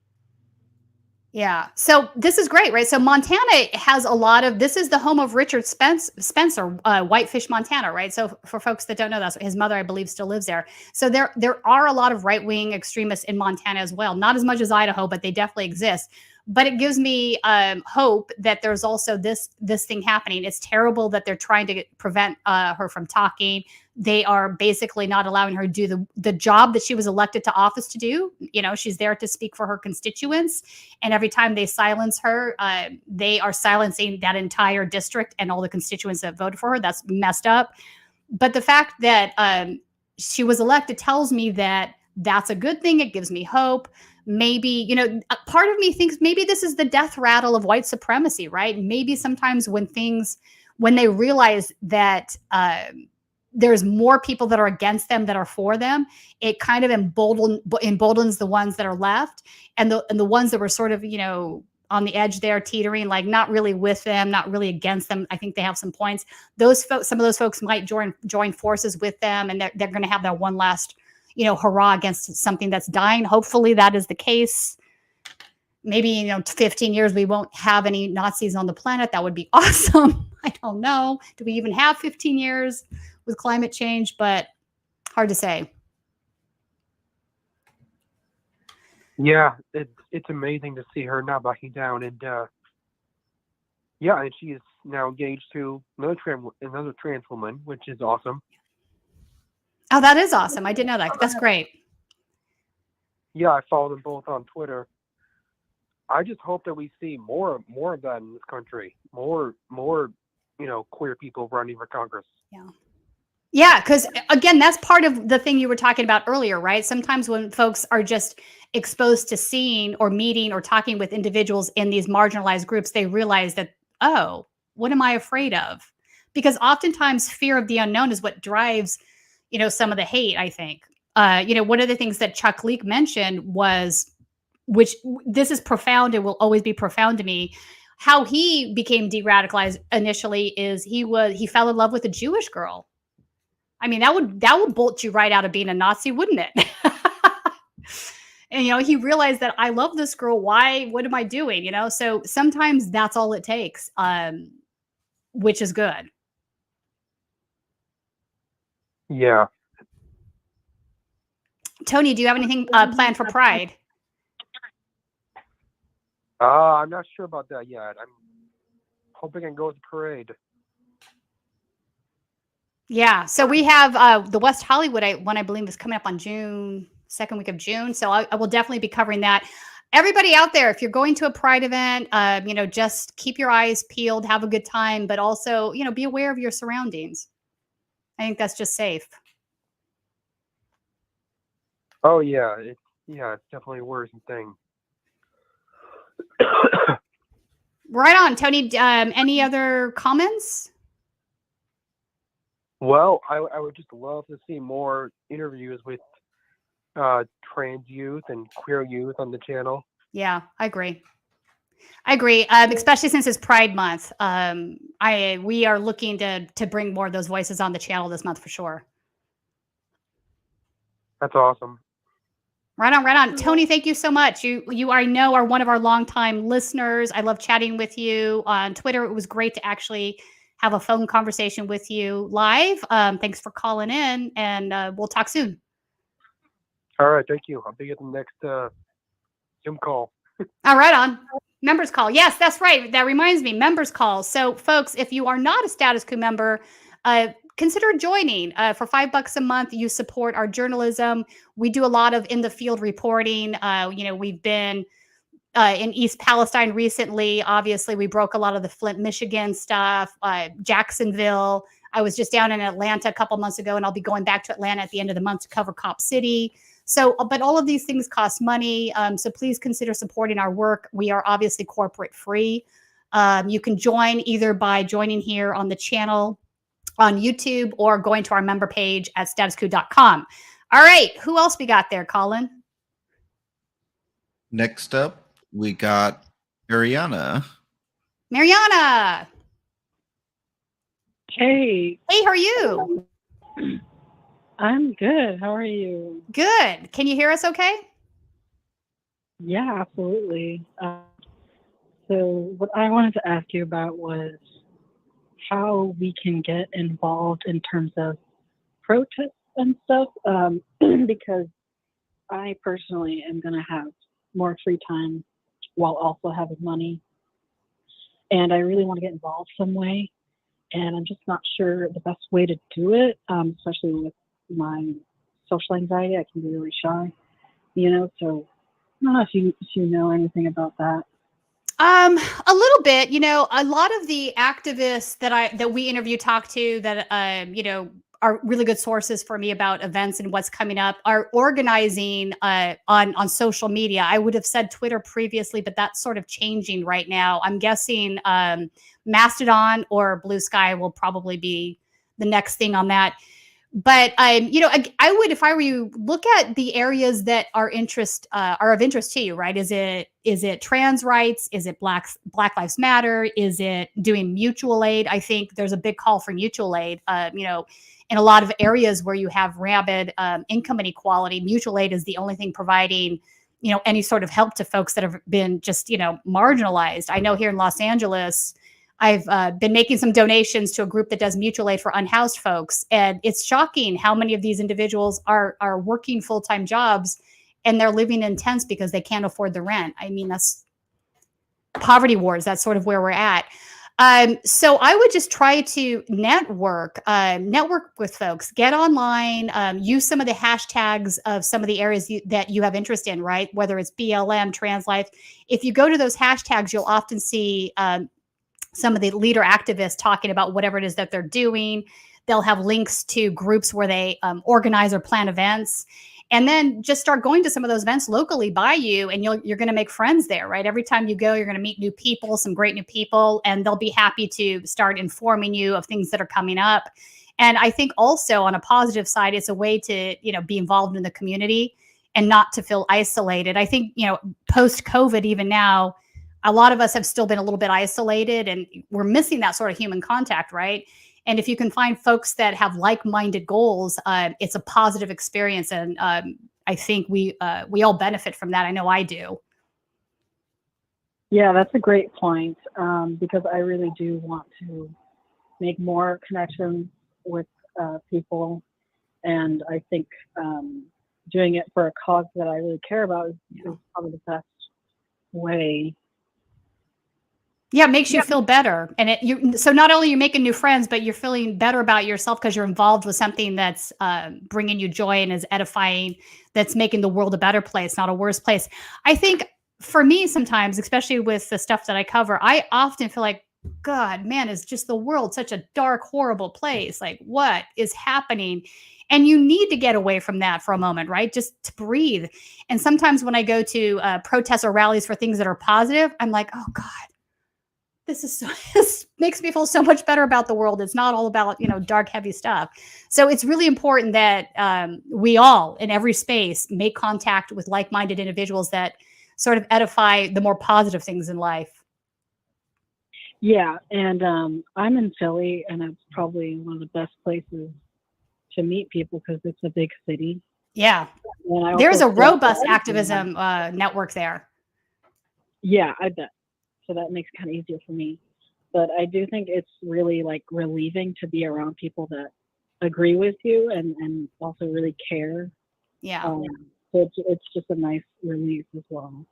Speaker 1: Yeah. So this is great, right? So Montana has a lot of, this is the home of Richard Spencer, Whitefish, Montana, right? So for folks that don't know, that's his mother, I believe, still lives there. So there are a lot of right-wing extremists in Montana as well. Not as much as Idaho, but they definitely exist. But it gives me hope that there's also this thing happening. It's terrible that they're trying to prevent her from talking. They are basically not allowing her to do the job that she was elected to office to do. She's there to speak for her constituents. And every time they silence her, they are silencing that entire district and all the constituents that voted for her. That's messed up. But the fact that she was elected tells me that that's a good thing. It gives me hope. Maybe, part of me thinks maybe this is the death rattle of white supremacy, right? Maybe sometimes when they realize that there's more people that are against them that are for them, it kind of emboldens the ones that are left, and the ones that were sort of, on the edge there, teetering, like not really with them, not really against them. I think they have some points. Some of those folks might join forces with them, and they're going to have that one last hurrah against something that's dying. Hopefully that is the case. Maybe, 15 years, we won't have any Nazis on the planet. That would be awesome. I don't know. Do we even have 15 years with climate change? But hard to say.
Speaker 4: Yeah, it's amazing to see her not backing down. And and she is now engaged to another trans woman, which is awesome.
Speaker 1: Oh, that is awesome. I didn't know that. That's great.
Speaker 4: Yeah, I follow them both on Twitter. I just hope that we see more of that in this country. More, queer people running for Congress.
Speaker 1: Yeah. Yeah, because again, that's part of the thing you were talking about earlier, right? Sometimes when folks are just exposed to seeing or meeting or talking with individuals in these marginalized groups, they realize that oh, what am I afraid of? Because oftentimes fear of the unknown is what drives, some of the hate, I think. One of the things that Chuck Leek mentioned was, which this is profound and will always be profound to me, how he became de-radicalized initially is he fell in love with a Jewish girl. I mean, that would bolt you right out of being a Nazi, wouldn't it? And he realized that I love this girl. Why? What am I doing? So sometimes that's all it takes, which is good.
Speaker 4: Yeah.
Speaker 1: Tony, do you have anything planned for Pride?
Speaker 4: I'm not sure about that yet. I'm hoping I can go with the parade.
Speaker 1: Yeah. So we have the West Hollywood one, I believe, is coming up on second week of June. So I will definitely be covering that. Everybody out there, if you're going to a Pride event, just keep your eyes peeled, have a good time, but also, be aware of your surroundings. I think that's just safe.
Speaker 4: Oh yeah, it's definitely a worrisome thing.
Speaker 1: Right on, Tony. Any other comments?
Speaker 4: Well, I would just love to see more interviews with trans youth and queer youth on the channel.
Speaker 1: Yeah, I agree. Especially since it's Pride Month. We are looking to bring more of those voices on the channel this month for sure.
Speaker 4: That's awesome.
Speaker 1: Right on. Tony, thank you so much. You I know are one of our longtime listeners. I love chatting with you on Twitter. It was great to actually have a phone conversation with you live. Thanks for calling in, and we'll talk soon.
Speaker 4: All right, thank you. I'll be at the next Zoom call.
Speaker 1: All right, on. Members call. Yes, that's right. That reminds me, members call. So, folks, if you are not a Status Coup member, consider joining. For $5 a month, you support our journalism. We do a lot of in-the-field reporting. We've been in East Palestine recently. Obviously, we broke a lot of the Flint, Michigan stuff, Jacksonville. I was just down in Atlanta a couple months ago, and I'll be going back to Atlanta at the end of the month to cover Cop City. So, but all of these things cost money. So please consider supporting our work. We are obviously corporate free. You can join either by joining here on the channel on YouTube or going to our member page at StatusCoup.com. All right. Who else we got there, Colin?
Speaker 3: Next up, we got Ariana.
Speaker 1: Mariana.
Speaker 5: Hey.
Speaker 1: Hey, how are you?
Speaker 5: I'm good. How are you?
Speaker 1: Good. Can you hear us okay?
Speaker 5: Yeah, absolutely. So what I wanted to ask you about was how we can get involved in terms of protests and stuff, because I personally am going to have more free time while also having money. And I really want to get involved some way. And I'm just not sure the best way to do it, especially with my social anxiety. I can be really shy, so I don't know if you know anything about that.
Speaker 1: A little bit. A lot of the activists that we interview, talk to, that are really good sources for me about events and what's coming up, are organizing on social media. I would have said Twitter previously, but that's sort of changing right now. I'm guessing Mastodon or Blue Sky will probably be the next thing on that. But I would, if I were you, look at the areas that are of interest to you, right? Is it trans rights? Is it Black Lives Matter? Is it doing mutual aid? I think there's a big call for mutual aid. In a lot of areas where you have rabid income inequality, mutual aid is the only thing providing, any sort of help to folks that have been just, marginalized. I know here in Los Angeles, I've been making some donations to a group that does mutual aid for unhoused folks. And it's shocking how many of these individuals are working full-time jobs and they're living in tents because they can't afford the rent. I mean, that's poverty wars. That's sort of where we're at. So I would just try to network with folks, get online, use some of the hashtags of some of the areas that you have interest in, right? Whether it's BLM, trans life. If you go to those hashtags, you'll often see some of the leader activists talking about whatever it is that they're doing. They'll have links to groups where they organize or plan events. And then just start going to some of those events locally by you, and you're going to make friends there, right? Every time you go, you're going to meet new people, some great new people, and they'll be happy to start informing you of things that are coming up. And I think also on a positive side, it's a way to, be involved in the community and not to feel isolated. I think, post COVID, even now, a lot of us have still been a little bit isolated, and we're missing that sort of human contact, right? And if you can find folks that have like-minded goals, it's a positive experience. And I think we all benefit from that. I know I do.
Speaker 5: Yeah, that's a great point, because I really do want to make more connections with people. And I think doing it for a cause that I really care about is probably the best way.
Speaker 1: Yeah, it makes you feel better. And so not only you're making new friends, but you're feeling better about yourself because you're involved with something that's bringing you joy and is edifying, that's making the world a better place, not a worse place. I think for me sometimes, especially with the stuff that I cover, I often feel like, God, man, is just the world such a dark, horrible place? Like, what is happening? And you need to get away from that for a moment, right? Just to breathe. And sometimes when I go to protests or rallies for things that are positive, I'm like, oh God, this makes me feel so much better about the world. It's not all about, dark, heavy stuff. So it's really important that we all in every space make contact with like-minded individuals that sort of edify the more positive things in life.
Speaker 5: Yeah. And I'm in Philly, and it's probably one of the best places to meet people because it's a big city.
Speaker 1: Yeah. There's a robust activism network there.
Speaker 5: Yeah, I bet. So that makes it kind of easier for me. But I do think it's really relieving to be around people that agree with you and also really care.
Speaker 1: Yeah.
Speaker 5: So it's just a nice relief as well.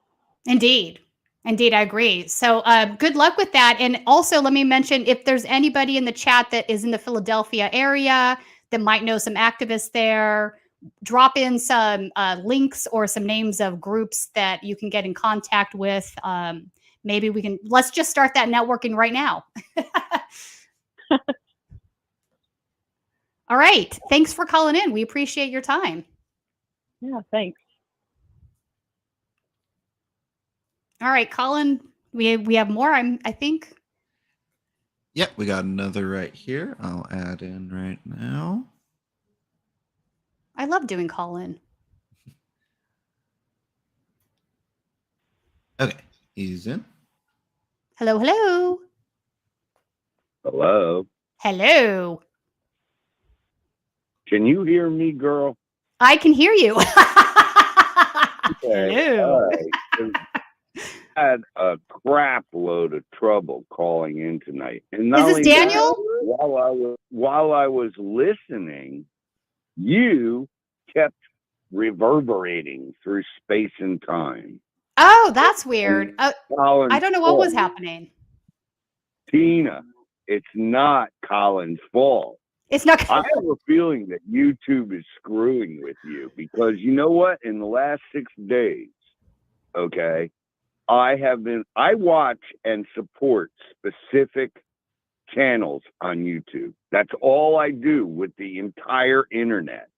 Speaker 1: Indeed, I agree. So good luck with that. And also let me mention, if there's anybody in the chat that is in the Philadelphia area that might know some activists there, drop in some links or some names of groups that you can get in contact with. Maybe let's just start that networking right now. All right. Thanks for calling in. We appreciate your time.
Speaker 5: Yeah, thanks.
Speaker 1: All right, Colin, we have more, I think.
Speaker 3: Yep, we got another right here. I'll add in right now.
Speaker 1: I love doing call-in.
Speaker 3: Okay, he's in.
Speaker 1: Hello, hello.
Speaker 6: Hello.
Speaker 1: Hello.
Speaker 6: Can you hear me, girl?
Speaker 1: I can hear you.
Speaker 6: Okay.
Speaker 1: Hello.
Speaker 6: All right. I had a crap load of trouble calling in tonight. And
Speaker 1: Is this Daniel?
Speaker 6: While I was listening, you kept reverberating through space and time.
Speaker 1: Oh, that's weird. I don't know what was
Speaker 6: fault.
Speaker 1: happening.
Speaker 6: Tina, it's not Colin's fault.
Speaker 1: It's not.
Speaker 6: I have a feeling that YouTube is screwing with you because you know what? In the last 6 days, okay, I watch and support specific channels on YouTube. That's all I do with the entire internet.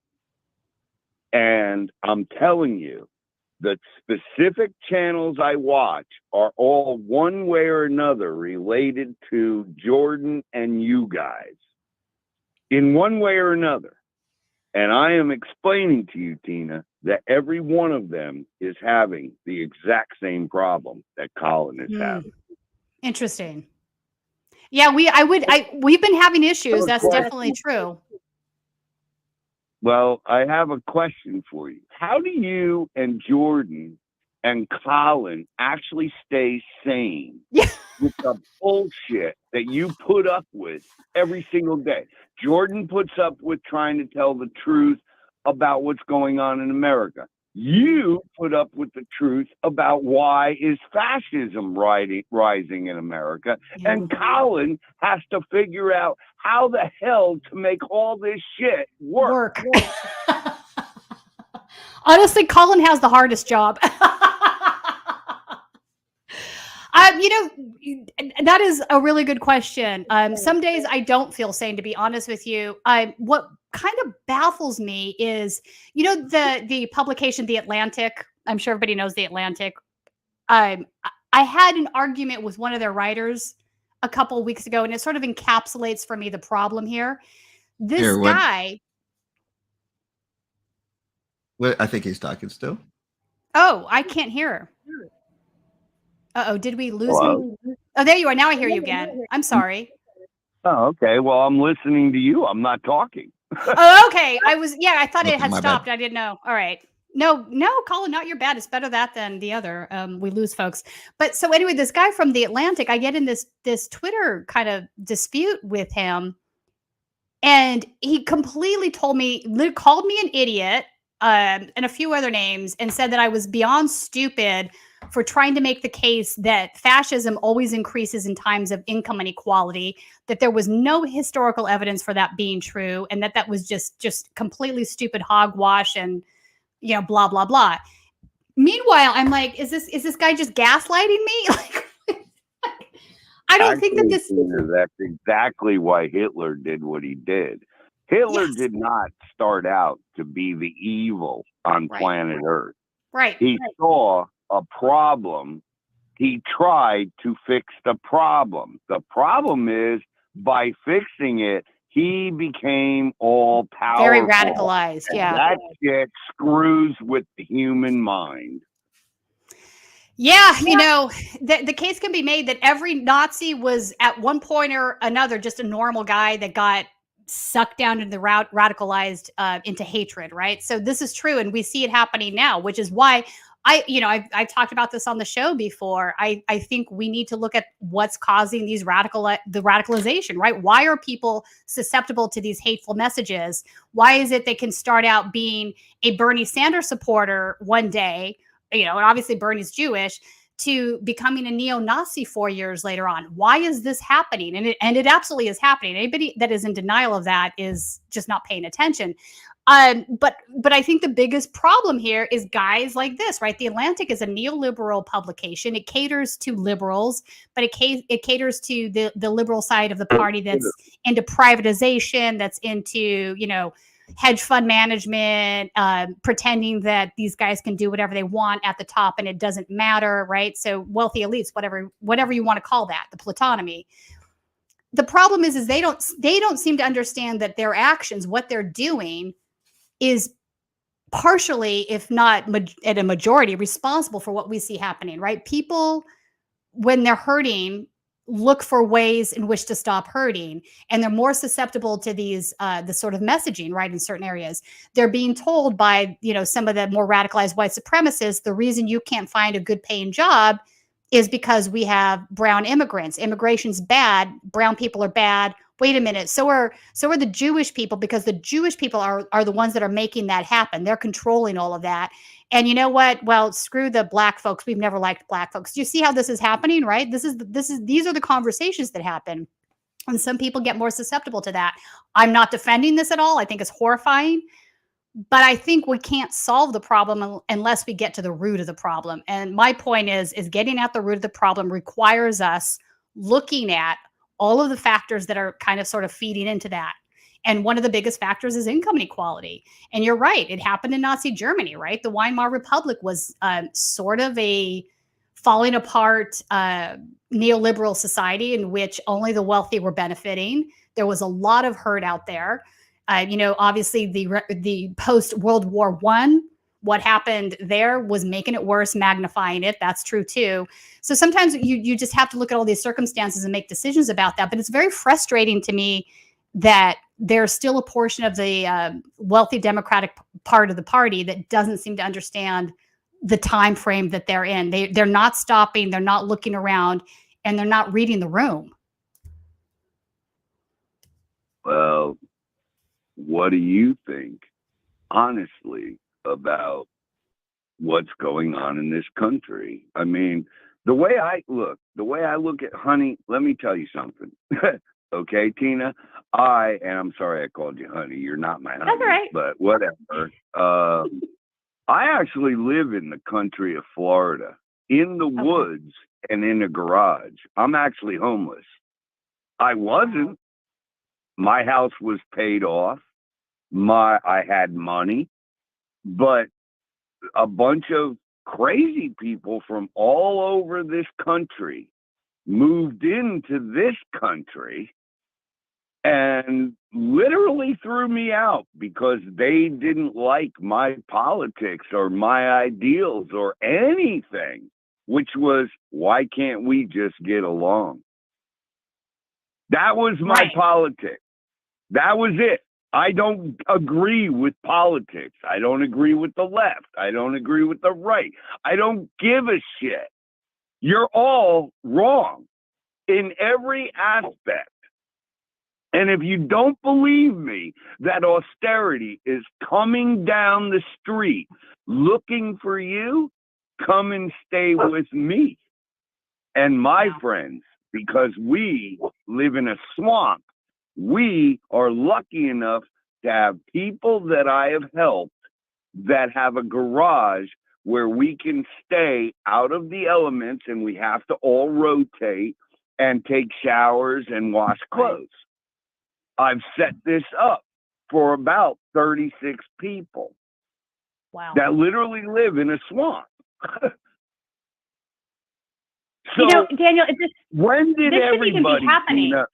Speaker 6: And I'm telling you, the specific channels I watch are all one way or another related to Jordan and you guys in one way or another. And I am explaining to you, Tina, that every one of them is having the exact same problem that Colin is having.
Speaker 1: Interesting. Yeah, we've been having issues. That's definitely true.
Speaker 6: Well, I have a question for you. How do you and Jordan and Colin actually stay sane with the bullshit that you put up with every single day? Jordan puts up with trying to tell the truth about what's going on in America. You put up with the truth about why is fascism rising in America. And Colin has to figure out how the hell to make all this shit work.
Speaker 1: Honestly, Colin has the hardest job. That is a really good question. Some days I don't feel sane, to be honest with you. What kind of baffles me is, the publication, The Atlantic. I'm sure everybody knows The Atlantic. I had an argument with one of their writers a couple of weeks ago, and it sort of encapsulates for me the problem here. This
Speaker 3: Here,
Speaker 1: guy.
Speaker 3: What? I think he's talking still.
Speaker 1: Oh, I can't hear her. Uh-oh, did we lose
Speaker 6: Hello?
Speaker 1: him? Oh, there you are. Now I hear you again. I'm sorry.
Speaker 6: Oh, okay. Well, I'm listening to you. I'm not talking.
Speaker 1: Oh, okay. I thought it
Speaker 3: Okay,
Speaker 1: had
Speaker 3: my
Speaker 1: stopped.
Speaker 3: bad.
Speaker 1: I didn't know. All right. No, Colin, not your bad. It's better that than the other. We lose folks. But so anyway, this guy from The Atlantic, I get in this Twitter kind of dispute with him, and he completely called me an idiot, and a few other names, and said that I was beyond stupid for trying to make the case that fascism always increases in times of income inequality, that there was no historical evidence for that being true, and that was just completely stupid hogwash, and blah blah blah. Meanwhile, I'm like, is this guy just gaslighting me? Like, I don't think that this.
Speaker 6: That's exactly why Hitler did what he did. Hitler
Speaker 1: Yes.
Speaker 6: did not start out to be the evil on
Speaker 1: Right.
Speaker 6: planet Earth.
Speaker 1: Right.
Speaker 6: He saw a problem. He tried to fix the problem. The problem is, by fixing it, he became all powerful.
Speaker 1: Very radicalized.
Speaker 6: And
Speaker 1: Yeah.
Speaker 6: that shit screws with the human mind.
Speaker 1: Yeah, the case can be made that every Nazi was at one point or another just a normal guy that got sucked down into the radicalized into hatred, right? So this is true, and we see it happening now, which is why I've talked about this on the show before. I think we need to look at what's causing the radicalization, right? Why are people susceptible to these hateful messages? Why is it they can start out being a Bernie Sanders supporter one day, and obviously Bernie's Jewish, to becoming a neo-Nazi 4 years later on? Why is this happening? And it absolutely is happening. Anybody that is in denial of that is just not paying attention. But I think the biggest problem here is guys like this, right? The Atlantic is a neoliberal publication. It caters to liberals, but it caters to the liberal side of the party that's into privatization, that's into, hedge fund management, pretending that these guys can do whatever they want at the top and it doesn't matter, right? So wealthy elites, whatever you want to call that, the plutonymy. The problem is they don't seem to understand that their actions, what they're doing, is partially, if not at a majority, responsible for what we see happening, right? People, when they're hurting, look for ways in which to stop hurting, and they're more susceptible to these the sort of messaging, right? In certain areas, they're being told by some of the more radicalized white supremacists, the reason you can't find a good paying job is because we have brown immigrants. Immigration's bad. Brown people are bad. Wait a minute. So are the Jewish people, because the Jewish people are the ones that are making that happen. They're controlling all of that. And you know what? Well, screw the black folks. We've never liked black folks. Do you see how this is happening, right? These are the conversations that happen. And some people get more susceptible to that. I'm not defending this at all. I think it's horrifying. But I think we can't solve the problem unless we get to the root of the problem. And my point is getting at the root of the problem requires us looking at all of the factors that are kind of sort of feeding into that. And one of the biggest factors is income inequality. And you're right. It happened in Nazi Germany, right? The Weimar Republic was sort of a falling apart neoliberal society in which only the wealthy were benefiting. There was a lot of hurt out there. Obviously the post World War I, what happened there was making it worse, magnifying it. That's true too. So sometimes you just have to look at all these circumstances and make decisions about that. But it's very frustrating to me that there's still a portion of the wealthy Democratic part of the party that doesn't seem to understand the time frame that they're in. They're not stopping, they're not looking around, and they're not reading the room.
Speaker 6: Well, what do you think, honestly, about what's going on in this country? I mean, the way I look at, honey, let me tell you something. Okay, Tina, I'm sorry I called you honey. You're not my honey.
Speaker 1: That's all right.
Speaker 6: But whatever. I actually live in the country of Florida, in the woods and in a garage. I'm actually homeless. I wasn't. My house was paid off. I had money, but a bunch of crazy people from all over this country moved into this country and literally threw me out because they didn't like my politics or my ideals or anything, which was, why can't we just get along? That was my politics. That was it. I don't agree with politics. I don't agree with the left. I don't agree with the right. I don't give a shit. You're all wrong in every aspect. And if you don't believe me that austerity is coming down the street looking for you, come and stay with me and my friends, because we live in a swamp. We are lucky enough to have people that I have helped that have a garage where we can stay out of the elements, and we have to all rotate and take showers and wash clothes. I've set this up for about 36 people that literally live in a swamp. So,
Speaker 1: Daniel,
Speaker 6: when did everybody, Tina,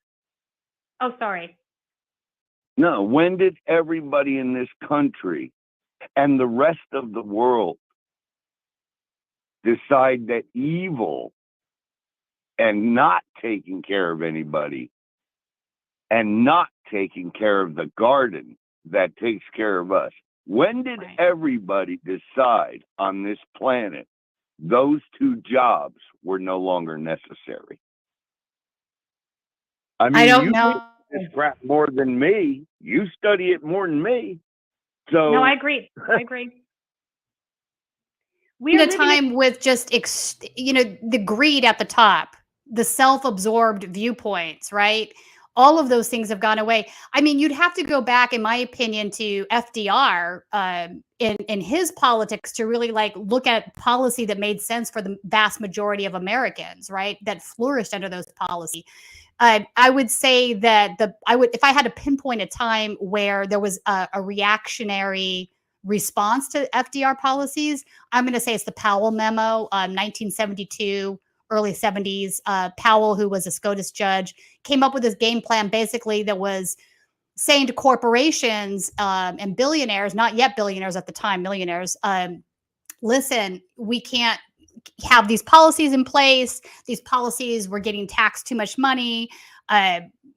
Speaker 1: oh, sorry.
Speaker 6: No, when did everybody in this country and the rest of the world decide that evil and not taking care of anybody and not taking care of the garden that takes care of us? When did everybody decide on this planet those two jobs were no longer necessary? I mean,
Speaker 1: I don't
Speaker 6: you
Speaker 1: know.
Speaker 6: this crap more than me. You study it more than me. So
Speaker 1: No, I agree. I agree. We're in a time with just, the greed at the top, the self-absorbed viewpoints, right? All of those things have gone away. I mean, you'd have to go back, in my opinion, to FDR in his politics to really look at policy that made sense for the vast majority of Americans, right? That flourished under those policies. I would say that if I had to pinpoint a time where there was a reactionary response to FDR policies, I'm going to say it's the Powell memo, 1972, early 70s. Powell, who was a SCOTUS judge, came up with this game plan basically that was saying to corporations and billionaires, not yet billionaires at the time, millionaires, listen, we can't have these policies in place. These policies, we're getting taxed too much money.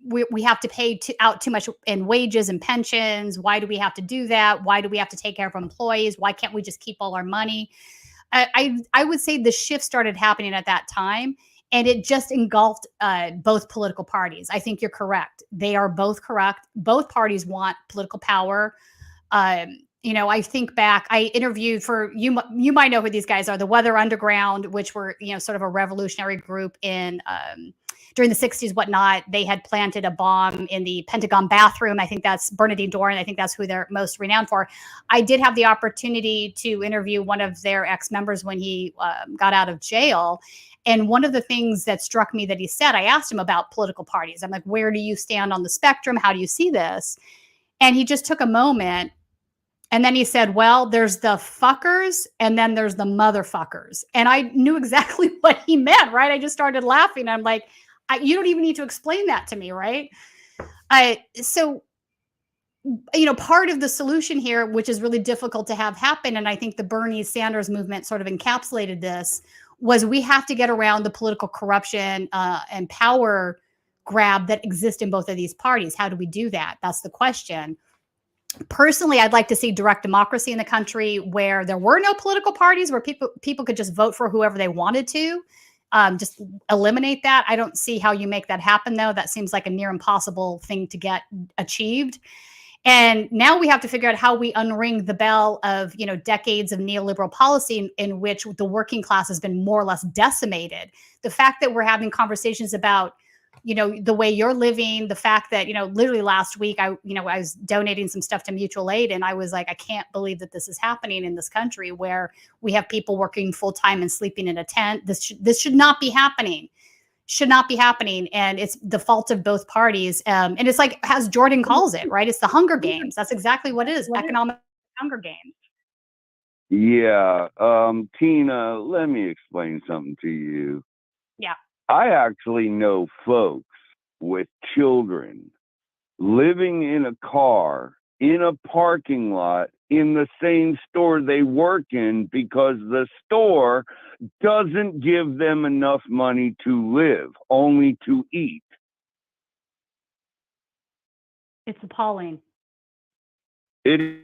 Speaker 1: We have to pay out too much in wages and pensions. Why do we have to do that? Why do we have to take care of employees? Why can't we just keep all our money? I would say the shift started happening at that time, and it just engulfed both political parties. I think you're correct. They are both correct. Both parties want political power. I think back, I interviewed for, you might know who these guys are, the Weather Underground, which were, sort of a revolutionary group in during the 60s, whatnot. They had planted a bomb in the Pentagon bathroom. I think that's Bernardine Doran. I think that's who they're most renowned for. I did have the opportunity to interview one of their ex-members when he got out of jail. And one of the things that struck me that he said, I asked him about political parties. I'm like, where do you stand on the spectrum? How do you see this? And he just took a moment. And then he said, well, there's the fuckers and then there's the motherfuckers. And I knew exactly what he meant, right? I just started laughing. I'm like, you don't even need to explain that to me, right? So, part of the solution here, which is really difficult to have happen, and I think the Bernie Sanders movement sort of encapsulated this, was we have to get around the political corruption and power grab that exists in both of these parties. How do we do that? That's the question. Personally, I'd like to see direct democracy in the country where there were no political parties, where people could just vote for whoever they wanted to. Just eliminate that. I don't see how you make that happen, though. That seems like a near impossible thing to get achieved. And now we have to figure out how we unring the bell of, decades of neoliberal policy in which the working class has been more or less decimated. The fact that we're having conversations about, the way you're living, the fact that, literally last week, I was donating some stuff to mutual aid, and I was like, I can't believe that this is happening in this country where we have people working full time and sleeping in a tent. This should not be happening. should not be happening, and it's the fault of both parties. And it's like, as Jordan calls it, right? It's the Hunger Games. That's exactly what it is. Economic Hunger Games.
Speaker 6: Yeah. Tina, let me explain something to you.
Speaker 1: Yeah.
Speaker 6: I actually know folks with children living in a car in a parking lot in the same store they work in because the store doesn't give them enough money to live, only to eat.
Speaker 1: It's appalling.
Speaker 6: It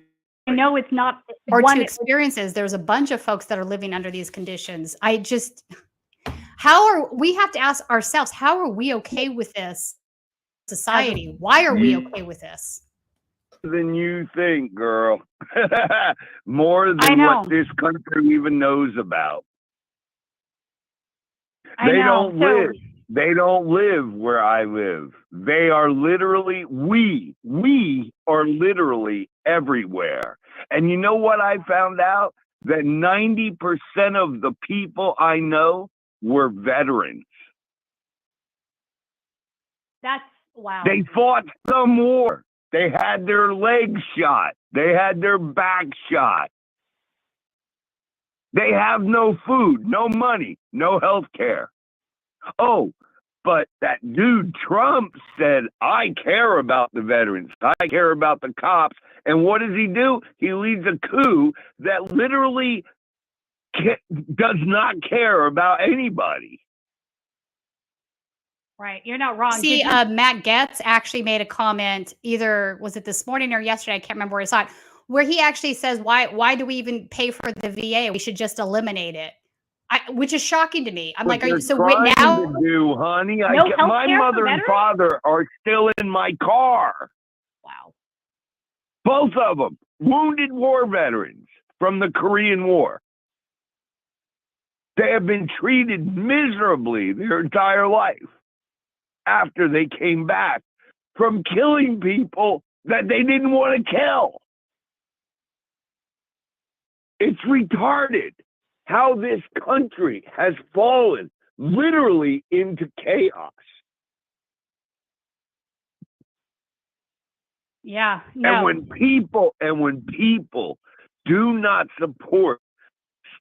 Speaker 1: I know it's not or to experiences. There's a bunch of folks that are living under these conditions. We have to ask ourselves, how are we okay with this society? Why are we okay with this?
Speaker 6: than you think, girl. More than what this country even knows about. They don't live where I live. They are literally, we are literally everywhere. And you know what I found out? That 90% of the people I know were veterans.
Speaker 1: That's wow.
Speaker 6: They fought some war. They had their legs shot. They had their back shot. They have no food, no money, no health care. Oh, but that dude Trump said, I care about the veterans. I care about the cops. And what does he do? He leads a coup that literally does not care about anybody.
Speaker 1: Right. You're not wrong. See, Matt Getz actually made a comment, either was it this morning or yesterday? I can't remember where I saw it, where he actually says, why do we even pay for the VA? We should just eliminate it. Which is shocking to me. I'm like, are you so now?
Speaker 6: To do, honey. My mother and father are still in my car.
Speaker 1: Wow.
Speaker 6: Both of them wounded war veterans from the Korean War. They have been treated miserably their entire life after they came back from killing people that they didn't want to kill. It's retarded how this country has fallen literally into chaos.
Speaker 1: Yeah. No.
Speaker 6: And when people do not support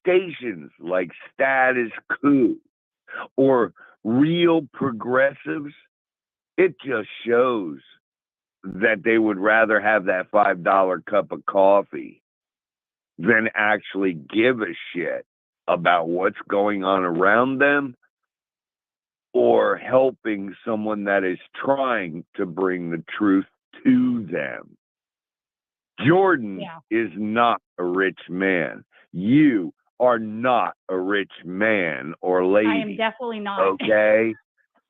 Speaker 6: stations like Status Coup or real progressives, it just shows that they would rather have that $5 cup of coffee than actually give a shit about what's going on around them or helping someone that is trying to bring the truth to them. Jordan is not a rich man. You are not a rich man or lady.
Speaker 1: I am definitely not.
Speaker 6: Okay?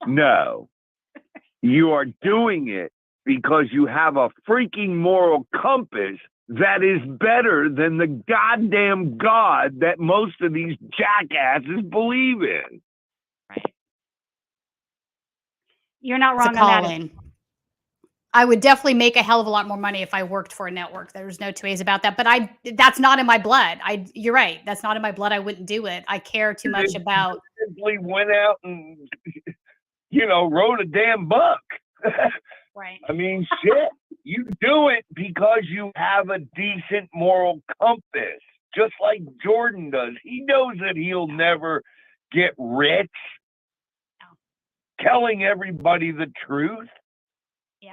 Speaker 6: No. You are doing it because you have a freaking moral compass that is better than the goddamn God that most of these jackasses believe in.
Speaker 1: Right. You're not wrong on that. I would definitely make a hell of a lot more money if I worked for a network. There's no two ways about that. But that's not in my blood. You're right. That's not in my blood. I wouldn't do it. I care too much about.
Speaker 6: Simply went out and, wrote a damn book.
Speaker 1: Right.
Speaker 6: I mean, shit. You do it because you have a decent moral compass, just like Jordan does. He knows that he'll never get rich telling everybody the truth.
Speaker 1: Yeah.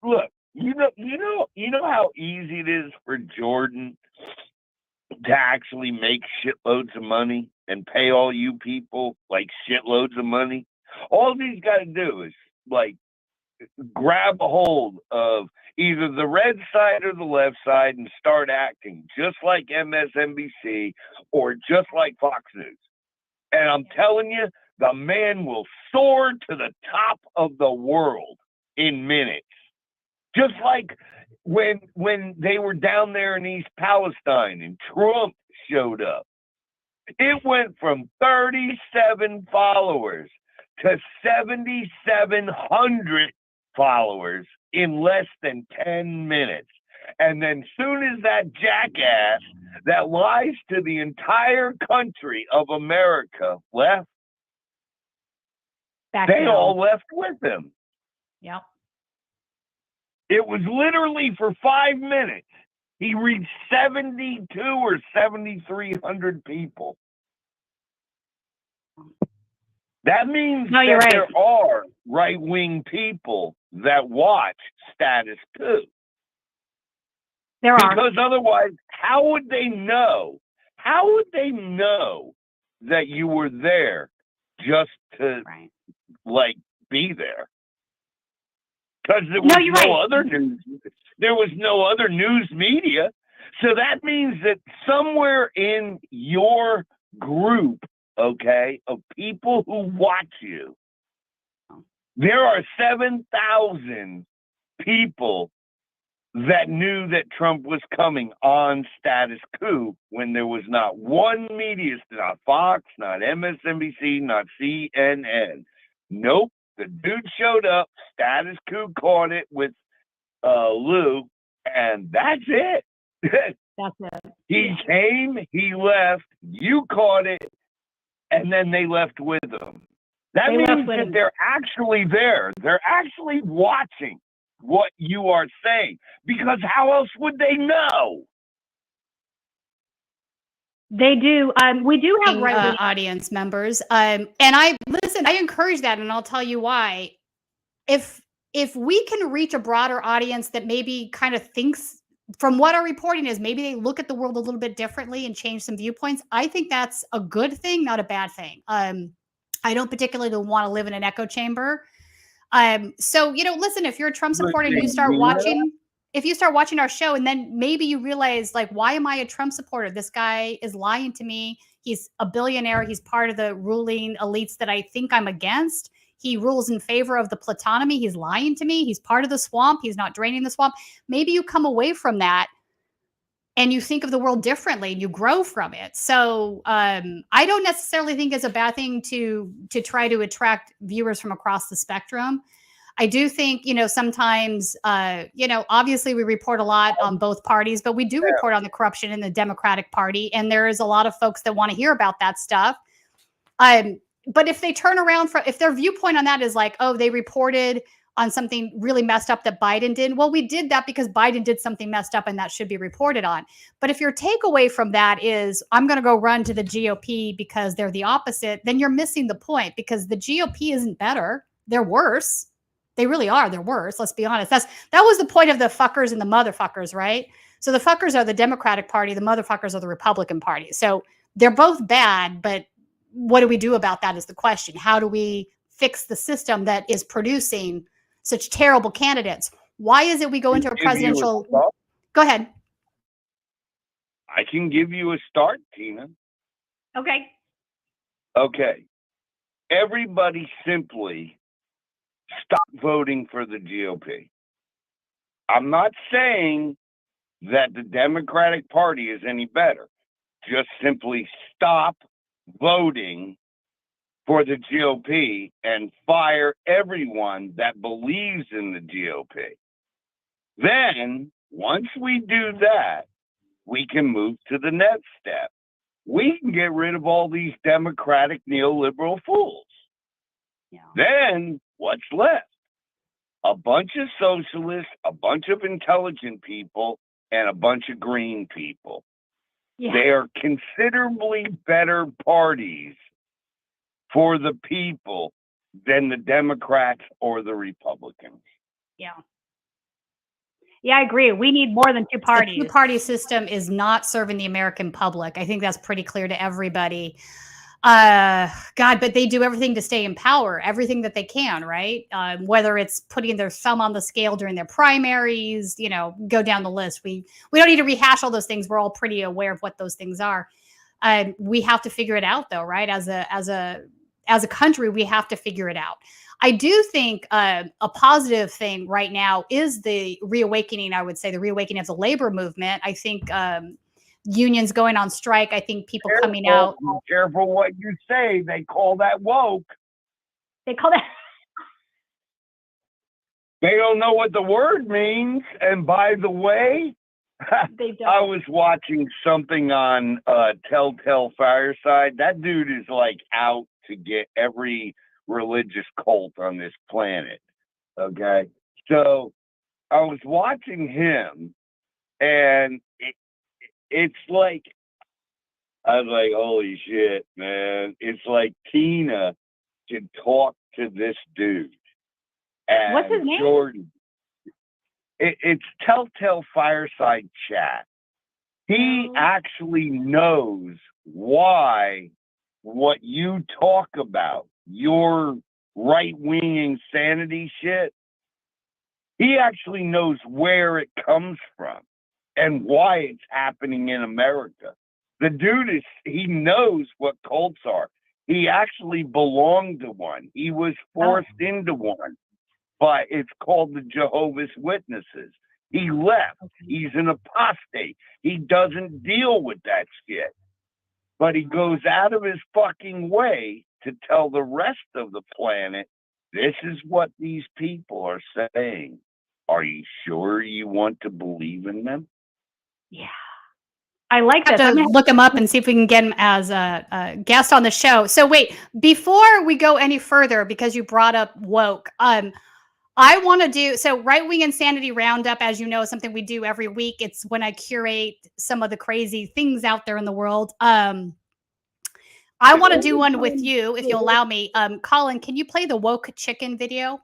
Speaker 6: Look, you know how easy it is for Jordan to actually make shitloads of money and pay all you people like shitloads of money. All he's got to do is like grab a hold of either the red side or the left side and start acting just like MSNBC or just like Fox News. And I'm telling you, the man will soar to the top of the world in minutes. Just like when they were down there in East Palestine and Trump showed up. It went from 37 followers to 7,700 followers in less than 10 minutes. And then soon as that jackass that lies to the entire country of America left, They all left with him.
Speaker 1: Yep.
Speaker 6: It was literally for 5 minutes. He reached 72 or 7,300 people. That means that there are right-wing people that watch Status Coup.
Speaker 7: There are.
Speaker 6: Because otherwise, how would they know? How would they know that you were there just to, like, be there? Because there was no other news. There was no other news media. So that means that somewhere in your group, okay, of people who watch you, there are 7,000 people that knew that Trump was coming on Status Coup when there was not one media, not Fox, not MSNBC, not CNN. Nope. The dude showed up, Status Coup caught it with Lou, and that's it.
Speaker 7: That's it.
Speaker 6: He came, he left, you caught it, and then they left with him. That means that they're actually there. They're actually watching what you are saying, because how else would they know?
Speaker 7: They do. We do have right
Speaker 1: audience members, and I encourage that, and I'll tell you why. If we can reach a broader audience that maybe kind of thinks from what our reporting is, maybe they look at the world a little bit differently and change some viewpoints. I think that's a good thing, not a bad thing. I don't particularly want to live in an echo chamber. So, listen, if you're a Trump supporter and you start watching, if you start watching our show and then maybe you realize, like, why am I a Trump supporter? This guy is lying to me. He's a billionaire. He's part of the ruling elites that I think I'm against. He rules in favor of the plutonomy. He's lying to me. He's part of the swamp. He's not draining the swamp. Maybe you come away from that and you think of the world differently and you grow from it. So I don't necessarily think it's a bad thing to try to attract viewers from across the spectrum. I do think, sometimes, obviously we report a lot on both parties, but we do report on the corruption in the Democratic Party. And there is a lot of folks that want to hear about that stuff. But if they turn around, if their viewpoint on that is like, oh, they reported on something really messed up that Biden did. Well, we did that because Biden did something messed up and that should be reported on. But if your takeaway from that is, I'm going to go run to the GOP because they're the opposite, then you're missing the point, because the GOP isn't better. They're worse. They really are. They're worse. Let's be honest. That was the point of the fuckers and the motherfuckers, right? So the fuckers are the Democratic Party. The motherfuckers are the Republican Party. So they're both bad, but what do we do about that is the question. How do we fix the system that is producing such terrible candidates? Why is it we go into a presidential... Go ahead.
Speaker 6: I can give you a start, Tina.
Speaker 7: Okay.
Speaker 6: Okay. Everybody simply stop voting for the GOP. I'm not saying that the Democratic Party is any better. Just simply stop voting for the GOP and fire everyone that believes in the GOP. Then, once we do that, we can move to the next step. We can get rid of all these Democratic neoliberal fools.
Speaker 7: Yeah.
Speaker 6: Then, what's left? A bunch of socialists, a bunch of intelligent people, and a bunch of green people.
Speaker 7: Yeah.
Speaker 6: They are considerably better parties for the people than the Democrats or the Republicans.
Speaker 7: Yeah. Yeah, I agree. We need more than two parties.
Speaker 1: The two-party system is not serving the American public. I think that's pretty clear to everybody. God, but they do everything to stay in power, everything that they can, right? Whether it's putting their thumb on the scale during their primaries, go down the list. We don't need to rehash all those things. We're all pretty aware of what those things are. We have to figure it out, though, right? As a country, we have to figure it out. I do think a positive thing right now is the reawakening, I would say, the reawakening of the labor movement. I think unions going on strike. I think people coming out.
Speaker 6: Be careful what you say. They call that woke.
Speaker 7: They call that.
Speaker 6: They don't know what the word means. And by the way,
Speaker 7: they don't.
Speaker 6: I was watching something on Telltale Fireside. That dude is like out to get every religious cult on this planet. Okay. So I was watching him, and it's like, I was like, holy shit, man. It's like Tina should talk to this dude. And
Speaker 7: What's his name?
Speaker 6: Jordan. It's Telltale Fireside Chat. He actually knows why what you talk about, your right-wing insanity shit, he actually knows where it comes from and why it's happening in America. The dude he knows what cults are. He actually belonged to one. He was forced into one, but it's called the Jehovah's Witnesses. He left. He's an apostate. He doesn't deal with that shit. But he goes out of his fucking way to tell the rest of the planet, this is what these people are saying. Are you sure you want to believe in them?
Speaker 7: Yeah. I like
Speaker 1: I
Speaker 7: this.
Speaker 1: have to look him up and see if we can get him as a guest on the show. So wait, before we go any further, because you brought up woke, I want to do, so Right Wing Insanity Roundup, as you know, is something we do every week. It's when I curate some of the crazy things out there in the world. I want to do one with you, if you'll allow me. Colin, can you play the woke chicken video?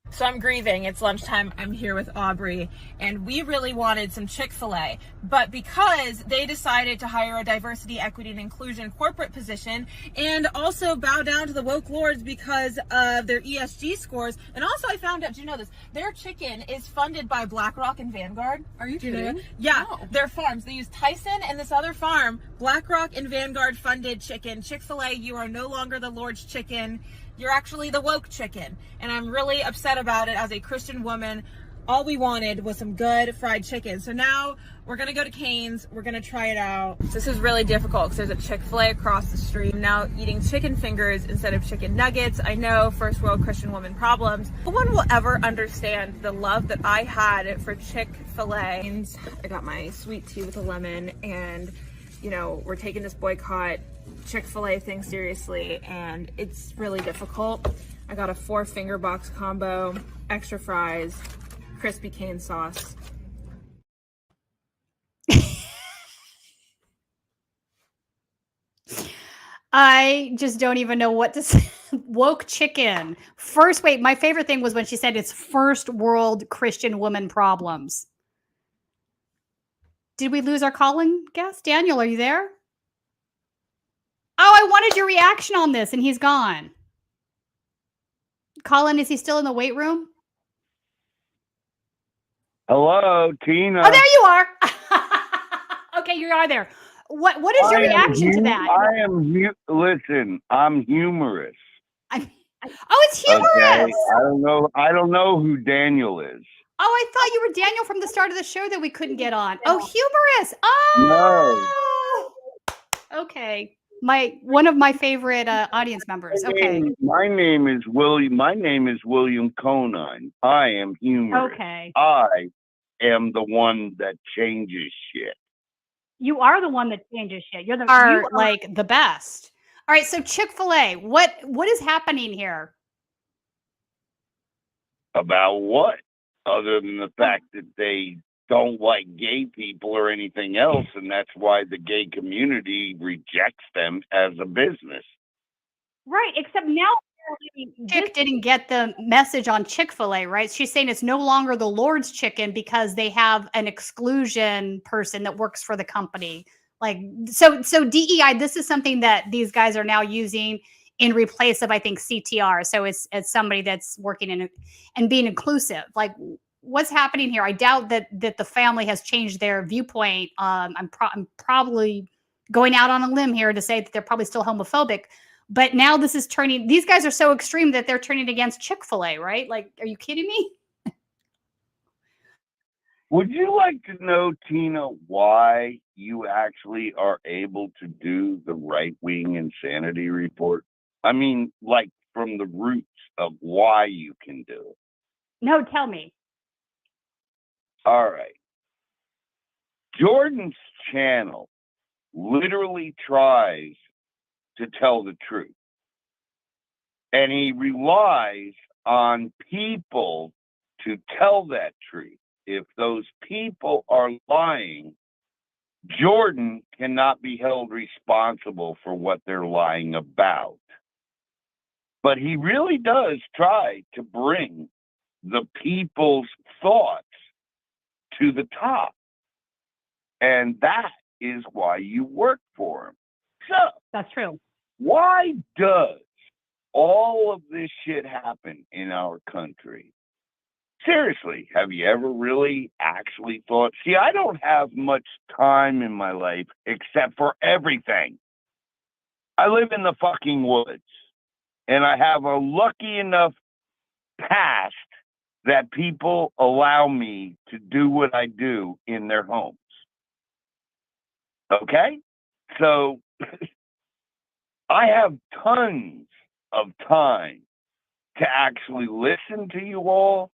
Speaker 8: So I'm grieving. It's lunchtime. I'm here with Aubrey, and we really wanted some Chick-fil-A, but because they decided to hire a diversity, equity, and inclusion corporate position, and also bow down to the woke lords because of their ESG scores, and also I found out, do you know this? Their chicken is funded by BlackRock and Vanguard. Are you kidding? Yeah, their farms. They use Tyson and this other farm. BlackRock and Vanguard funded chicken. Chick-fil-A, you are no longer the Lord's chicken. You're actually the woke chicken, and I'm really upset about it as a Christian woman. All we wanted was some good fried chicken. So now we're gonna go to Cane's. We're gonna try it out. This is really difficult because there's a Chick-fil-A across the street. I'm now eating chicken fingers instead of chicken nuggets. I know, first world Christian woman problems. No one will ever understand the love that I had for Chick-fil-A. I got my sweet tea with a lemon, and you know, we're taking this boycott Chick-fil-A thing seriously, and it's really difficult. I got a 4-finger box combo, extra fries, crispy cane sauce.
Speaker 1: I just don't even know what to say. Woke chicken. First, wait, my favorite thing was when she said it's first world Christian woman problems. Did we lose our calling guest? Daniel, are you there? Oh, I wanted your reaction on this, and he's gone. Colin, is he still in the weight room?
Speaker 6: Hello, Tina.
Speaker 1: Oh, there you are. Okay, you are there. What is your reaction to that?
Speaker 6: Listen, I'm humorous.
Speaker 1: Oh, it's humorous.
Speaker 6: Okay? I don't know who Daniel is.
Speaker 1: Oh, I thought you were Daniel from the start of the show that we couldn't get on. Oh, humorous. Oh. No. Okay. One of my favorite audience members. Okay.
Speaker 6: My name is William Conine. I am humorous.
Speaker 1: Okay.
Speaker 6: I am the one that changes shit.
Speaker 7: You are the one that changes shit. You
Speaker 1: are like the best. All right, so Chick-fil-A, what is happening here?
Speaker 6: About what? Other than the fact that they don't like gay people or anything else, and that's why the gay community rejects them as a business.
Speaker 7: Right, except now
Speaker 1: Chick didn't get the message on Chick-fil-A, right? She's saying it's no longer the Lord's chicken because they have an exclusion person that works for the company. Like, so DEI, this is something that these guys are now using in replace of, I think, CTR. So it's somebody that's working in and being inclusive. Like, what's happening here? I doubt that the family has changed their viewpoint. I'm probably going out on a limb here to say that they're probably still homophobic. But now this is turning, these guys are so extreme that they're turning against Chick-fil-A, right? Like, are you kidding me?
Speaker 6: Would you like to know, Tina, why you actually are able to do the right-wing insanity report? I mean, like, from the roots of why you can do it.
Speaker 7: No, tell me.
Speaker 6: All right. Jordan's channel literally tries to tell the truth. And he relies on people to tell that truth. If those people are lying, Jordan cannot be held responsible for what they're lying about. But he really does try to bring the people's thoughts to the top. And that is why you work for him. So,
Speaker 7: That's true.
Speaker 6: why does all of this shit happen in our country? Seriously, have you ever really actually thought? See, I don't have much time in my life except for everything. I live in the fucking woods, and I have a lucky enough past that people allow me to do what I do in their homes. Okay? So I have tons of time to actually listen to you all,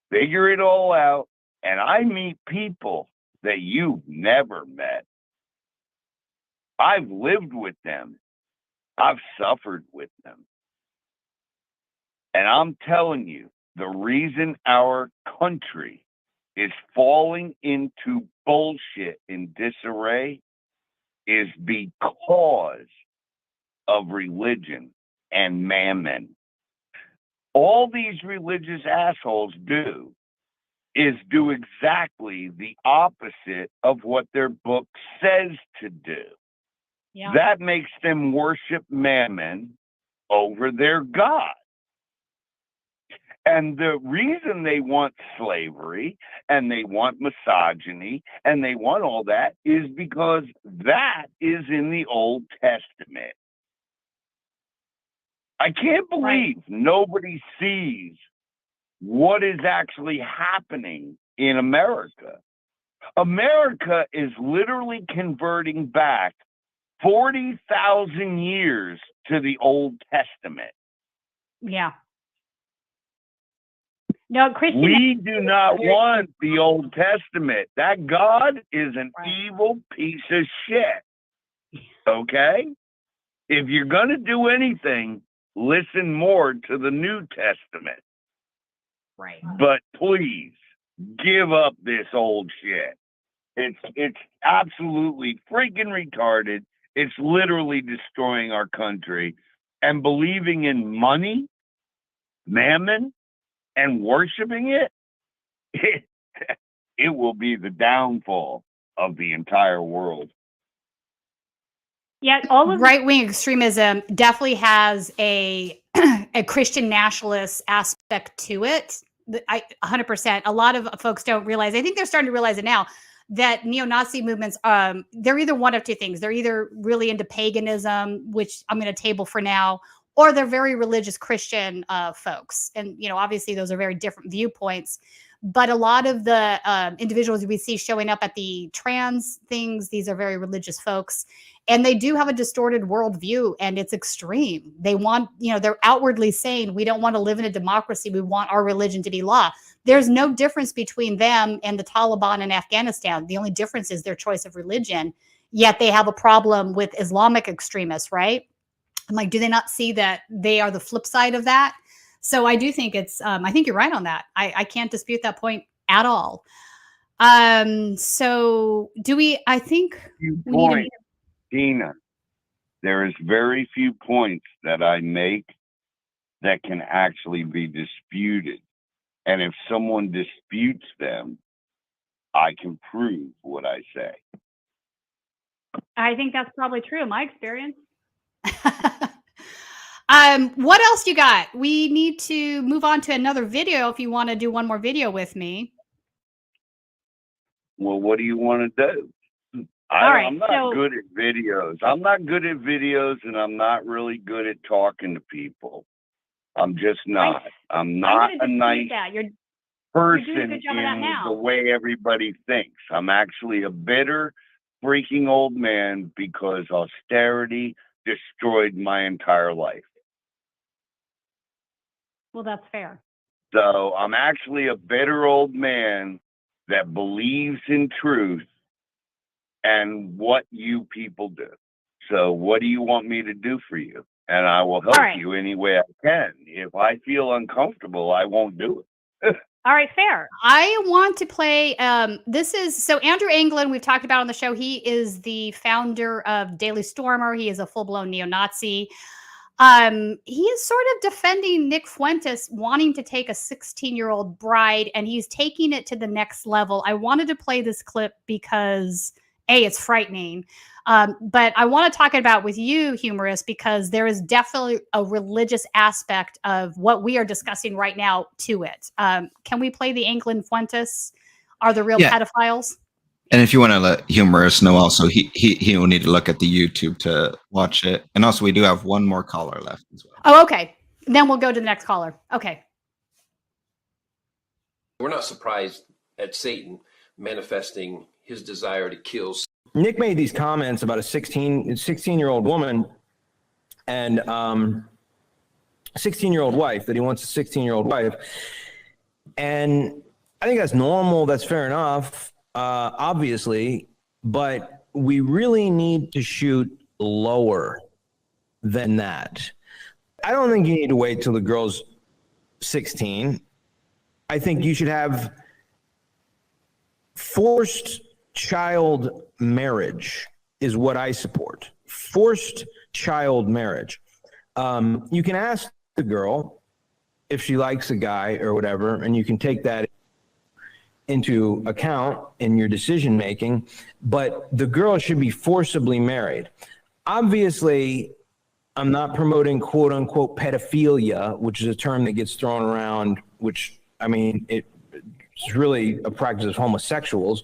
Speaker 6: figure it all out, and I meet people that you've never met. I've lived with them. I've suffered with them. And I'm telling you, the reason our country is falling into bullshit and disarray is because of religion and mammon. All these religious assholes do is do exactly the opposite of what their book says to do.
Speaker 7: Yeah.
Speaker 6: That makes them worship mammon over their God. And the reason they want slavery and they want misogyny and they want all that is because that is in the Old Testament. I can't believe nobody sees what is actually happening in America. America is literally converting back 40,000 years to the Old Testament.
Speaker 7: Yeah. No, Christian.
Speaker 6: We do not want the Old Testament. That God is an evil piece of shit. Okay? If you're going to do anything, listen more to the New Testament.
Speaker 7: Right.
Speaker 6: But please, give up this old shit. It's absolutely freaking retarded. It's literally destroying our country. And believing in money, mammon, and worshiping it, it will be the downfall of the entire world.
Speaker 7: Yeah, all of
Speaker 1: right-wing extremism definitely has a a Christian nationalist aspect to it. 100%. A lot of folks don't realize. I think they're starting to realize it now that neo-Nazi movements, they're either one of two things. They're either really into paganism, which I'm going to table for now, or they're very religious Christian folks. And, you know, obviously those are very different viewpoints. But a lot of the individuals we see showing up at the trans things, these are very religious folks. And they do have a distorted worldview, and it's extreme. They want, you know, they're outwardly saying, we don't want to live in a democracy. We want our religion to be law. There's no difference between them and the Taliban in Afghanistan. The only difference is their choice of religion. Yet they have a problem with Islamic extremists, right? I'm like, do they not see that they are the flip side of that? So I do think it's, I think you're right on that. I can't dispute that point at all. So do we, I think we need to.
Speaker 6: Tina, there is very few points that I make that can actually be disputed. And if someone disputes them, I can prove what I say.
Speaker 7: I think that's probably true in my experience.
Speaker 1: What else you got? We need to move on to another video if you want to do one more video with me.
Speaker 6: Well, what do you want to do? I'm not good at videos. I'm not good at videos, and I'm not really good at talking to people. I'm just not. I'm not a nice person in the way everybody thinks. I'm actually a bitter, freaking old man because austerity destroyed my entire life.
Speaker 7: Well, that's fair.
Speaker 6: So I'm actually a bitter old man that believes in truth and what you people do. So what do you want me to do for you? and I will help
Speaker 7: right.
Speaker 6: you any way I can. If I feel uncomfortable, I won't do it.
Speaker 7: All right, fair.
Speaker 1: I want to play. This is so Andrew Anglin. We've talked about on the show. He is the founder of Daily Stormer. He is a full-blown neo-Nazi. He is sort of defending Nick Fuentes wanting to take a 16-year-old bride, and he's taking it to the next level. I wanted to play this clip because it's frightening. But I want to talk about with you, Humorous, because there is definitely a religious aspect of what we are discussing right now to it. Can we play the Anglin Fuentes? Are the real pedophiles?
Speaker 3: And if you want to let Humorous know also, he will need to look at the YouTube to watch it. And also we do have one more caller left as well.
Speaker 1: Oh, okay. Then we'll go to the next caller. Okay.
Speaker 9: We're not surprised at Satan manifesting his desire to kill.
Speaker 10: Nick made these comments about a 16-year-old woman and 16-year-old wife, that he wants a 16-year-old wife. And I think that's normal. That's fair enough, obviously. But we really need to shoot lower than that. I don't think you need to wait till the girl's 16. I think you should have forced child marriage is what I support. Forced child marriage. You can ask the girl if she likes a guy or whatever, and you can take that into account in your decision making, but the girl should be forcibly married. Obviously, I'm not promoting quote unquote pedophilia, which is a term that gets thrown around, which, I mean, it's really a practice of homosexuals,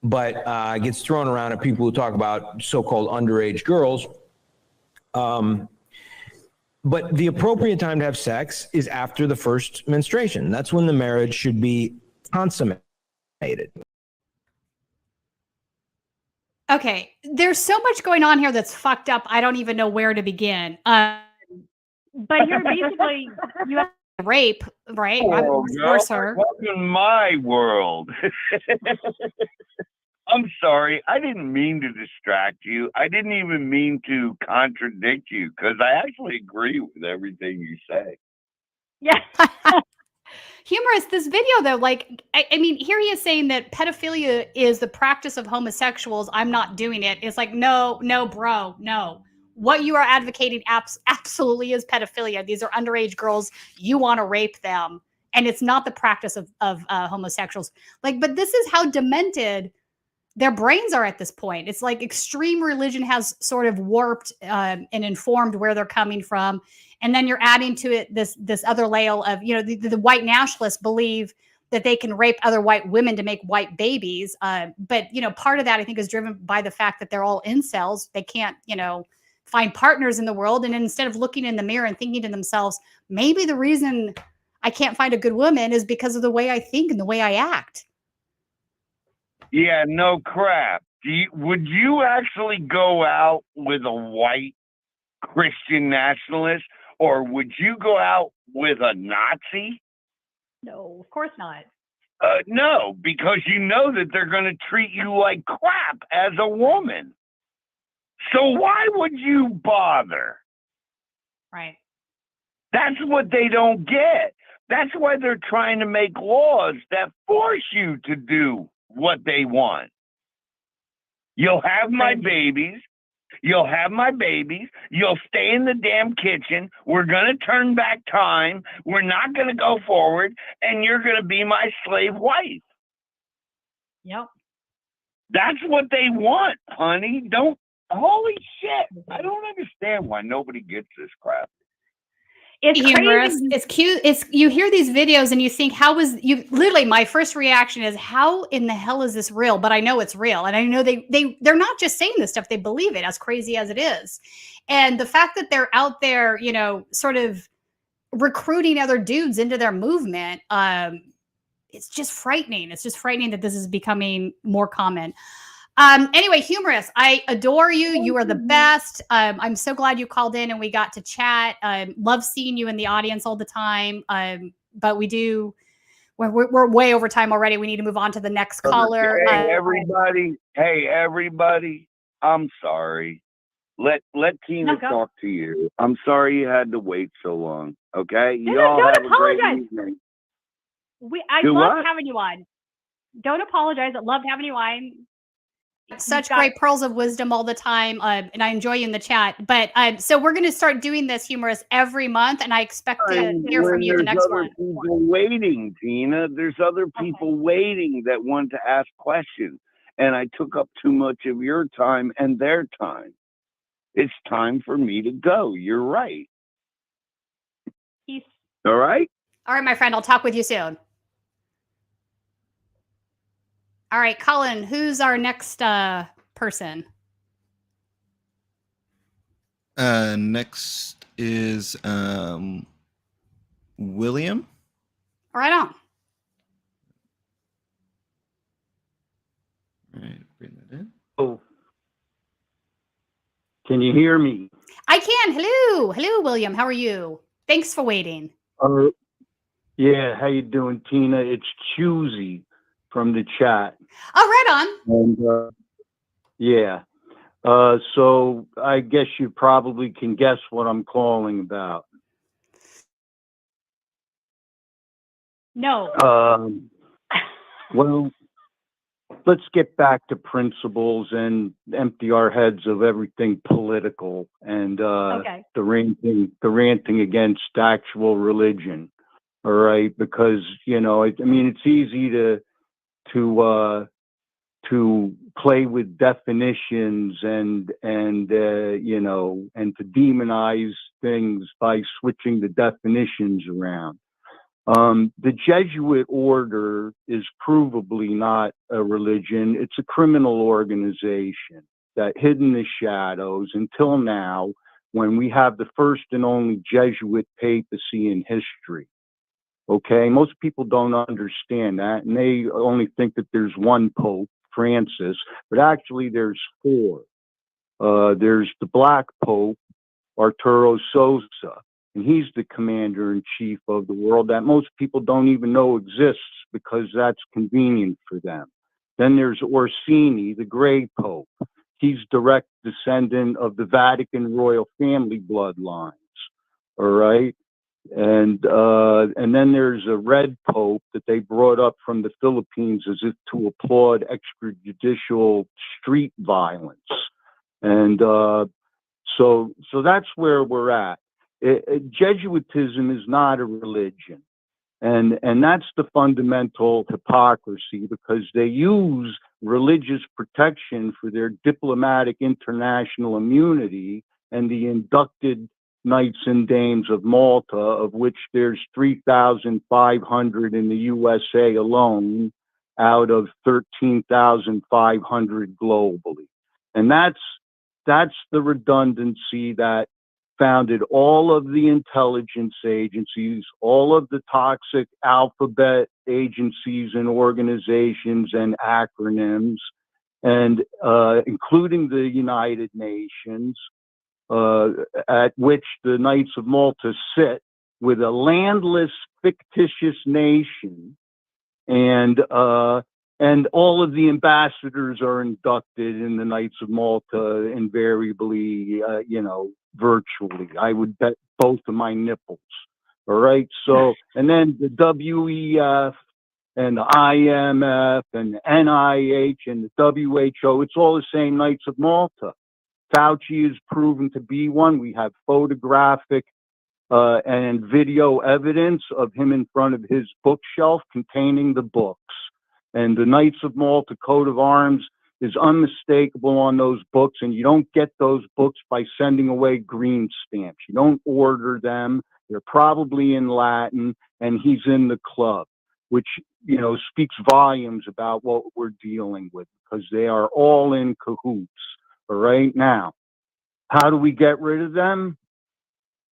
Speaker 10: but gets thrown around at people who talk about so-called underage girls. But the appropriate time to have sex is after the first menstruation. That's when the marriage should be consummated.
Speaker 1: Okay. There's so much going on here that's fucked up. I don't even know where to begin.
Speaker 7: But you're basically, you have
Speaker 1: rape, right?
Speaker 6: Oh,
Speaker 1: Force her.
Speaker 6: Welcome to my world. I'm sorry. I didn't mean to distract you. I didn't even mean to contradict you, because I actually agree with everything you say.
Speaker 7: yeah.
Speaker 1: Humorous, this video though, like, I mean, here he is saying that pedophilia is the practice of homosexuals. I'm not doing it. It's like, no, bro, no. What you are advocating absolutely is pedophilia. These are underage girls. You want to rape them. And it's not the practice of homosexuals. Like, but this is how demented their brains are at this point. It's like extreme religion has sort of warped and informed where they're coming from. And then you're adding to it this other layer of, you know, the white nationalists believe that they can rape other white women to make white babies. But, you know, part of that I think is driven by the fact that they're all incels. They can't, you know, find partners in the world. And instead of looking in the mirror and thinking to themselves, maybe the reason I can't find a good woman is because of the way I think and the way I act.
Speaker 6: Yeah, no crap. Would you actually go out with a white Christian nationalist, or would you go out with a Nazi?
Speaker 7: No, of course not.
Speaker 6: No, because you know that they're going to treat you like crap as a woman. So why would you bother?
Speaker 7: Right.
Speaker 6: That's what they don't get. That's why they're trying to make laws that force you to do what they want. You'll have my babies. You'll have my babies. You'll stay in the damn kitchen. We're going to turn back time. We're not going to go forward. And you're going to be my slave wife.
Speaker 7: Yep.
Speaker 6: That's what they want, honey. Holy shit. I don't understand why nobody gets this crap.
Speaker 7: It's
Speaker 1: humorous.
Speaker 7: crazy.
Speaker 1: It's cute. You hear these videos and you think, literally my first reaction is, how in the hell is this real? But I know it's real. And I know they're not just saying this stuff. They believe it, as crazy as it is. And the fact that they're out there, you know, sort of recruiting other dudes into their movement, it's just frightening. It's just frightening that this is becoming more common. Anyway, Humorous, I adore you. You are the best. I'm so glad you called in and we got to chat. Love seeing you in the audience all the time. But we're way over time already. We need to move on to the next caller.
Speaker 6: Hey, everybody. I'm sorry. let Tina
Speaker 7: No, go.
Speaker 6: talk to you. I'm sorry you had to wait so long. Okay,
Speaker 7: No,
Speaker 6: y'all
Speaker 7: don't
Speaker 6: have a great
Speaker 7: apologize.
Speaker 6: evening.
Speaker 7: I
Speaker 6: Do
Speaker 7: loved
Speaker 6: what?
Speaker 7: having you on. Don't apologize. I loved having you on.
Speaker 1: Such great pearls of wisdom all the time, and I enjoy you in the chat. But so we're going to start doing this humorous every month, and I expect to hear from you the
Speaker 6: There's
Speaker 1: next
Speaker 6: other
Speaker 1: one.
Speaker 6: people waiting, Tina. There's other people waiting that want to ask questions, and I took up too much of your time and their time. It's time for me to go. You're right.
Speaker 7: Peace.
Speaker 6: All right?
Speaker 1: All right, my friend. I'll talk with you soon. All right, Colin, who's our next person?
Speaker 3: Next is William.
Speaker 1: Right on.
Speaker 3: All right, bring that in.
Speaker 11: Oh, can you hear me?
Speaker 1: I can. Hello. Hello, William. How are you? Thanks for waiting.
Speaker 11: Yeah, how you doing, Tina? It's Choosy from the chat.
Speaker 1: Oh, right on.
Speaker 11: And yeah. So I guess you probably can guess what I'm calling about.
Speaker 7: No.
Speaker 11: Well, let's get back to principles and empty our heads of everything political and the ranting against actual religion. All right, because I mean, it's easy to play with definitions and to demonize things by switching the definitions around. The Jesuit order is provably not a religion. It's a criminal organization that hid in the shadows until now, when we have the first and only Jesuit papacy in history. Okay, most people don't understand that, and they only think that there's one Pope, Francis, but actually there's four. There's the Black Pope, Arturo Sosa, and he's the commander-in-chief of the world that most people don't even know exists because that's convenient for them. Then there's Orsini, the Gray Pope. He's direct descendant of the Vatican royal family bloodlines, all right? And then there's a red pope that they brought up from the Philippines as if to applaud extrajudicial street violence. And so that's where we're at. Jesuitism is not a religion. And that's the fundamental hypocrisy, because they use religious protection for their diplomatic international immunity and the inducted Knights and Dames of Malta, of which there's 3,500 in the USA alone, out of 13,500 globally. And that's the redundancy that founded all of the intelligence agencies, all of the toxic alphabet agencies and organizations and acronyms, and including the United Nations, at which the Knights of Malta sit, with a landless, fictitious nation, and all of the ambassadors are inducted in the Knights of Malta invariably, virtually. I would bet both of my nipples. All right. So, and then the WEF and the IMF and the NIH and the WHO, it's all the same Knights of Malta. Fauci is proven to be one. We have photographic and video evidence of him in front of his bookshelf containing the books. And the Knights of Malta coat of arms is unmistakable on those books, and you don't get those books by sending away green stamps. You don't order them. They're probably in Latin, and he's in the club, which, speaks volumes about what we're dealing with, because they are all in cahoots. All right. Now, how do we get rid of them?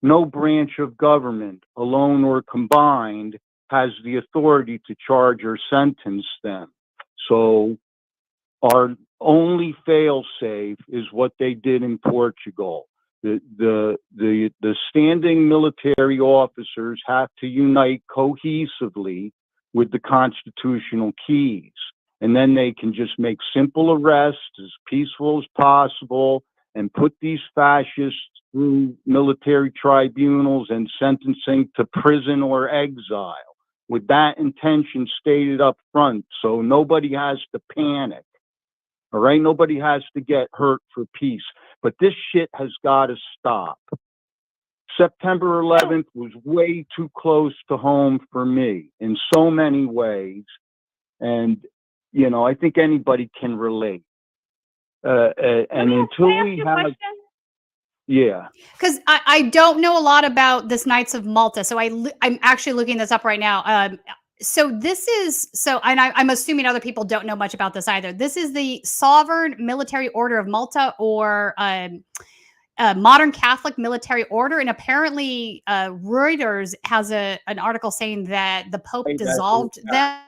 Speaker 11: No branch of government, alone or combined, has the authority to charge or sentence them. So our only fail-safe is what they did in Portugal. The standing military officers have to unite cohesively with the constitutional keys. And then they can just make simple arrests as peaceful as possible and put these fascists through military tribunals and sentencing to prison or exile, with that intention stated up front, so nobody has to panic. All right, nobody has to get hurt for peace. But this shit has got to stop. September 11th was way too close to home for me in so many ways. And, you know, I think anybody can relate. And until we have, yeah,
Speaker 1: because I don't know a lot about this Knights of Malta, so I'm actually looking this up right now. So this is and I'm assuming other people don't know much about this either. This is the Sovereign Military Order of Malta, or Modern Catholic Military Order, and apparently Reuters has an article saying that the Pope dissolved them.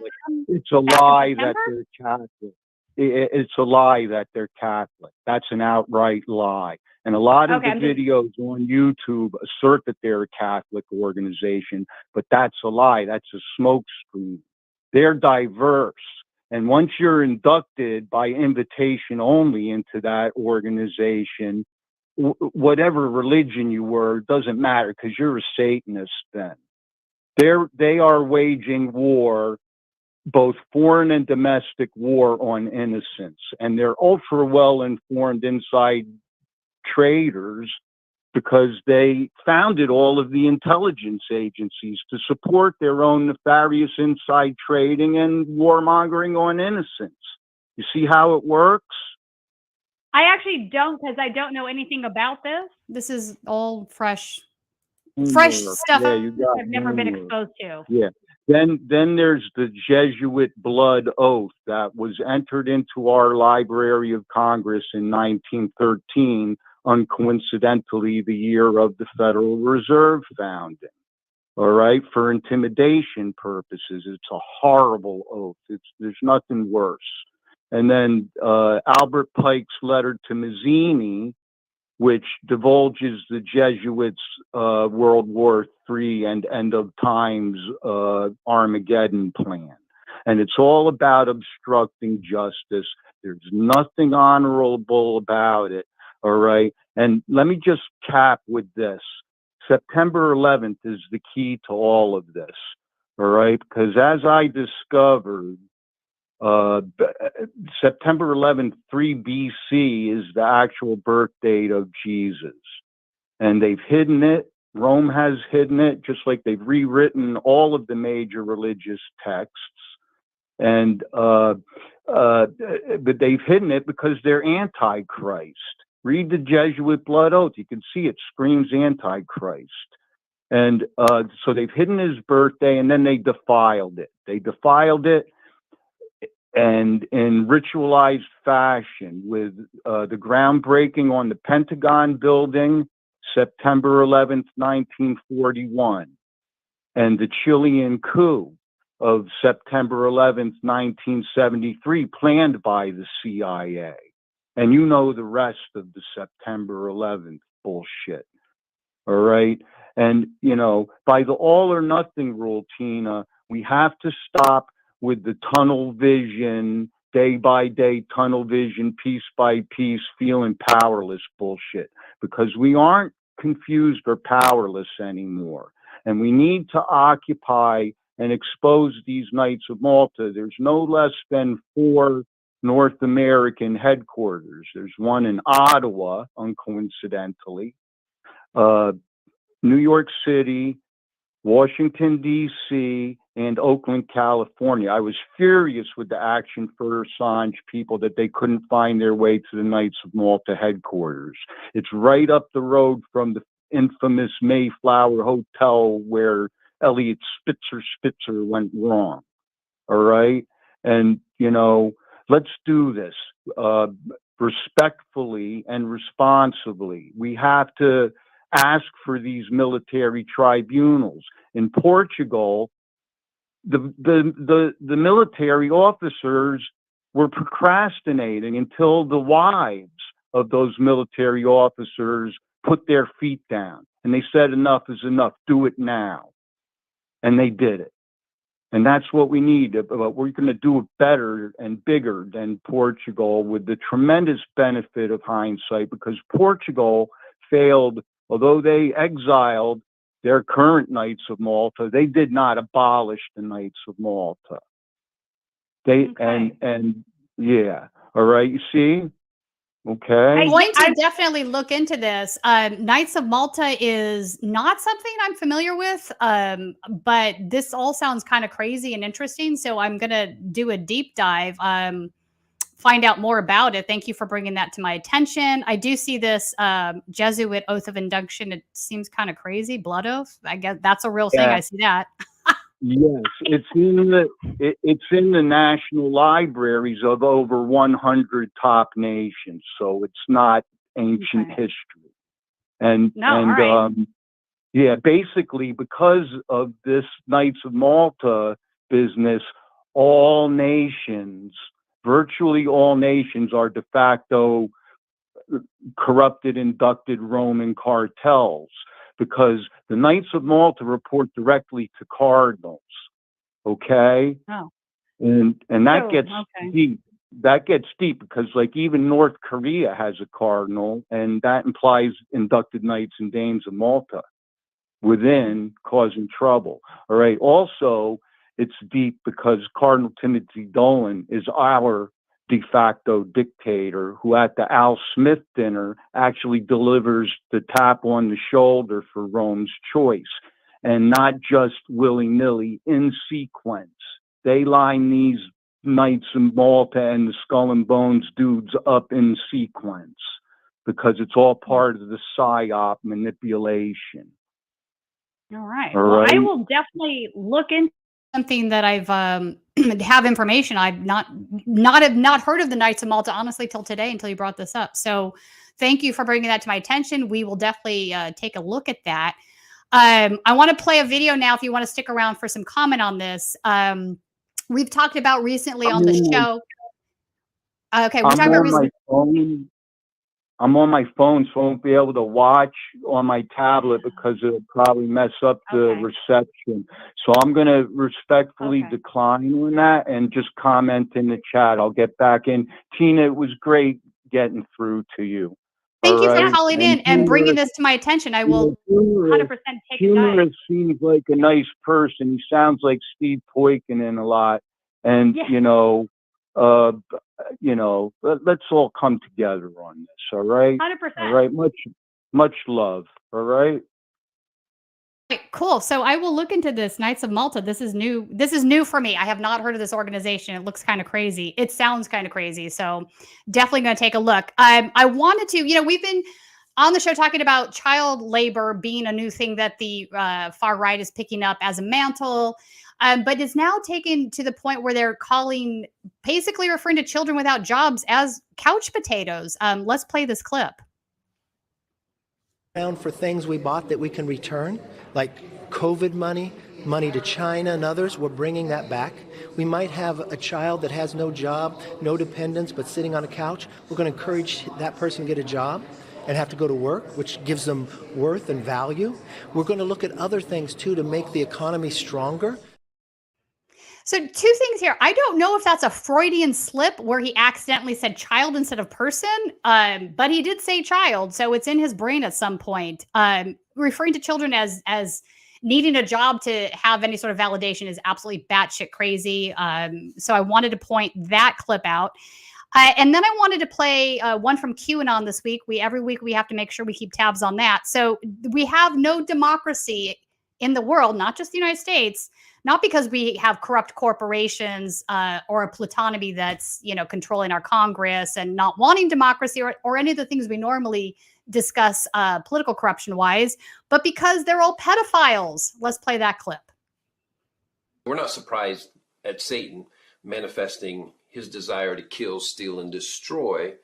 Speaker 11: It's a lie that they're Catholic. It's a lie that they're Catholic. That's an outright lie. And a lot of the videos on YouTube assert that they're a Catholic organization, but that's a lie. That's a smokescreen. They're diverse. And once you're inducted by invitation only into that organization, whatever religion you were, doesn't matter, because you're a Satanist then. They are waging war, both foreign and domestic war, on innocents. And they're ultra well informed inside traders, because they founded all of the intelligence agencies to support their own nefarious inside trading and warmongering on innocents. You see how it works?
Speaker 7: I actually don't, because I don't know anything about this.
Speaker 1: This is all fresh stuff.
Speaker 11: Yeah,
Speaker 7: I've never been exposed to.
Speaker 11: Yeah. Then there's the Jesuit blood oath that was entered into our Library of Congress in 1913, uncoincidentally the year of the Federal Reserve founding. All right, for intimidation purposes. It's a horrible oath. There's nothing worse. And then Albert Pike's letter to Mazzini, which divulges the Jesuits' World War III and end of times Armageddon plan. And it's all about obstructing justice. There's nothing honorable about it. All right. And let me just cap with this. September 11th is the key to all of this. All right. Because as I discovered, September 11th, 3 BC is the actual birth date of Jesus. And they've hidden it. Rome has hidden it, just like they've rewritten all of the major religious texts. And but they've hidden it because they're Antichrist. Read the Jesuit blood oath. You can see it screams Antichrist. And so they've hidden his birthday, and then they defiled it. And in ritualized fashion, with the groundbreaking on the Pentagon building, September 11th, 1941, and the Chilean coup of September 11th, 1973, planned by the CIA. And you know the rest of the September 11th bullshit. All right. And, you know, by the all or nothing rule, Tina, we have to stop with the tunnel vision, day by day tunnel vision, piece by piece, feeling powerless bullshit, because we aren't confused or powerless anymore. And we need to occupy and expose these Knights of Malta. There's no less than 4 North American headquarters. There's one in Ottawa, uncoincidentally, New York City, Washington, D.C., and Oakland, California. I was furious with the Action for Assange people that they couldn't find their way to the Knights of Malta headquarters. It's right up the road from the infamous Mayflower Hotel where Elliot Spitzer went wrong. All right? And, you know, let's do this respectfully and responsibly. We have to ask for these military tribunals. In Portugal, the military officers were procrastinating until the wives of those military officers put their feet down. And they said, enough is enough. Do it now. And they did it. And that's what we need. But we're going to do it better and bigger than Portugal, with the tremendous benefit of hindsight, because Portugal failed, although they exiled their current Knights of Malta, they did not abolish the Knights of Malta. They and yeah, all right. You see, okay.
Speaker 1: I'm going to definitely look into this. Knights of Malta is not something I'm familiar with, but this all sounds kind of crazy and interesting. So I'm going to do a deep dive, find out more about it. Thank you for bringing that to my attention. I do see this Jesuit oath of induction. It seems kind of crazy. Blood oath. I guess that's a real thing. I see that.
Speaker 11: Yes, it's in the national libraries of over 100 top nations, so it's not ancient history. Yeah, basically because of this Knights of Malta business, all nations, virtually all nations, are de facto corrupted, inducted Roman cartels, because the Knights of Malta report directly to cardinals. Okay.
Speaker 1: Oh.
Speaker 11: And that gets deep. That gets deep because, like, even North Korea has a cardinal, and that implies inducted Knights and Dames of Malta within, causing trouble. All right. Also, it's deep because Cardinal Timothy Dolan is our de facto dictator, who at the Al Smith dinner actually delivers the tap on the shoulder for Rome's choice, and not just willy-nilly, in sequence. They line these Knights of Malta and the Skull and Bones dudes up in sequence because it's all part of the PSYOP manipulation.
Speaker 1: All right.
Speaker 11: All
Speaker 1: Well,
Speaker 11: right.
Speaker 1: I will definitely look into something that I've have information. I've not heard of the Knights of Malta, honestly, till today, until you brought this up. So thank you for bringing that to my attention. We will definitely take a look at that. I want to play a video now if you want to stick around for some comment on this. We've talked about recently on the show. Okay, we're talking about recently.
Speaker 11: I'm on my phone, so I won't be able to watch on my tablet because it'll probably mess up the reception. So I'm going to respectfully decline on that and just comment in the chat. I'll get back in. Tina, it was great getting through to you.
Speaker 1: Thank you for calling in and bringing this to my attention. I will 100% take a dive.
Speaker 11: Humorous seems like a nice person. He sounds like Steve Poikonen a lot. And, let's all come together on this, all right?
Speaker 1: 100%.
Speaker 11: All right, much love, all right?
Speaker 1: Okay, cool. So I will look into this Knights of Malta. This is new. This is new for me. I have not heard of this organization. It looks kind of crazy. It sounds kind of crazy. So definitely going to take a look. I wanted to, we've been on the show talking about child labor being a new thing that the far right is picking up as a mantle. But it's now taken to the point where they're basically referring to children without jobs as couch potatoes. Let's play this clip.
Speaker 12: For things we bought that we can return, like COVID money, money to China and others, we're bringing that back. We might have a child that has no job, no dependents, but sitting on a couch. We're going to encourage that person to get a job and have to go to work, which gives them worth and value. We're going to look at other things, too, to make the economy stronger.
Speaker 1: So 2 things here. I don't know if that's a Freudian slip where he accidentally said child instead of person, but he did say child. So it's in his brain at some point. Referring to children as needing a job to have any sort of validation is absolutely batshit crazy. So I wanted to point that clip out. And then I wanted to play one from QAnon this week. Every week we have to make sure we keep tabs on that. So we have no democracy in the world, not just the United States, not because we have corrupt corporations or a plutonomy that's, controlling our Congress and not wanting democracy or any of the things we normally discuss political corruption wise, but because they're all pedophiles. Let's play that clip.
Speaker 9: We're not surprised at Satan manifesting his desire to kill, steal, and destroy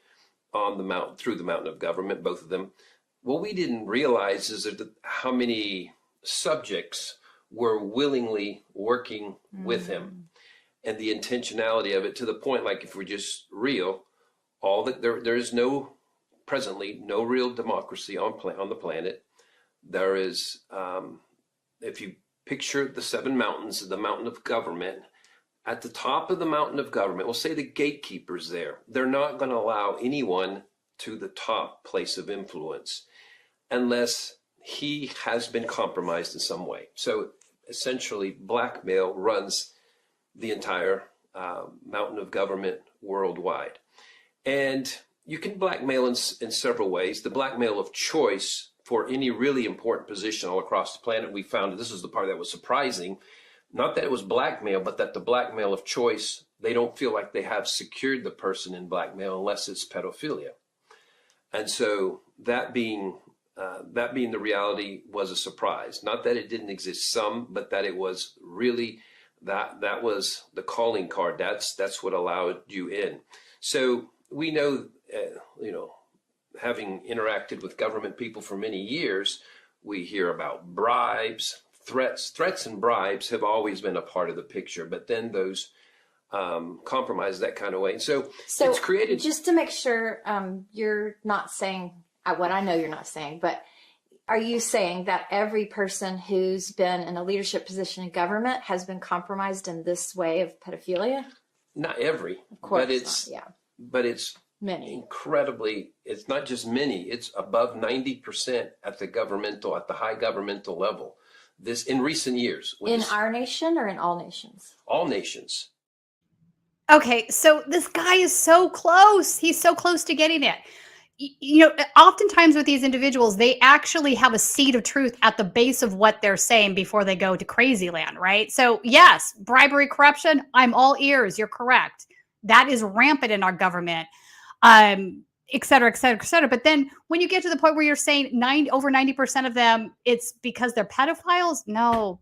Speaker 9: on the mountain, through the mountain of government, both of them. What we didn't realize is that how many subjects were willingly working with him, and the intentionality of it, to the point, like, if we're just real, there is presently no real democracy on the planet. There is, if you picture the seven mountains, the mountain of government. At the top of the mountain of government, we'll say the gatekeepers there, they're not going to allow anyone to the top place of influence unless he has been compromised in some way. So essentially, blackmail runs the entire mountain of government worldwide. And you can blackmail in several ways. The blackmail of choice for any really important position all across the planet, we found, this is the part that was surprising, not that it was blackmail, but that the blackmail of choice, they don't feel like they have secured the person in blackmail unless it's pedophilia. And so that being the reality was a surprise. Not that it didn't exist some, but that it was really, that was the calling card. That's what allowed you in. So we know, having interacted with government people for many years, we hear about bribes, threats and bribes have always been a part of the picture, but then those compromise that kind of way. And so it's created.
Speaker 13: Just to make sure you're not saying what I know you're not saying, but are you saying that every person who's been in a leadership position in government has been compromised in this way of pedophilia?
Speaker 9: Not every,
Speaker 13: of course,
Speaker 9: but it's
Speaker 13: not, yeah.
Speaker 9: But it's
Speaker 13: many.
Speaker 9: Incredibly, it's not just many, it's above 90% at the high governmental level. This in recent years.
Speaker 13: In our nation or in all nations?
Speaker 9: All nations.
Speaker 1: Okay, so this guy is so close. He's so close to getting it. Oftentimes with these individuals, they actually have a seed of truth at the base of what they're saying before they go to crazy land, right? So yes, bribery, corruption, I'm all ears. You're correct. That is rampant in our government, et cetera, et cetera, et cetera. But then when you get to the point where you're saying over 90% of them, it's because they're pedophiles. No,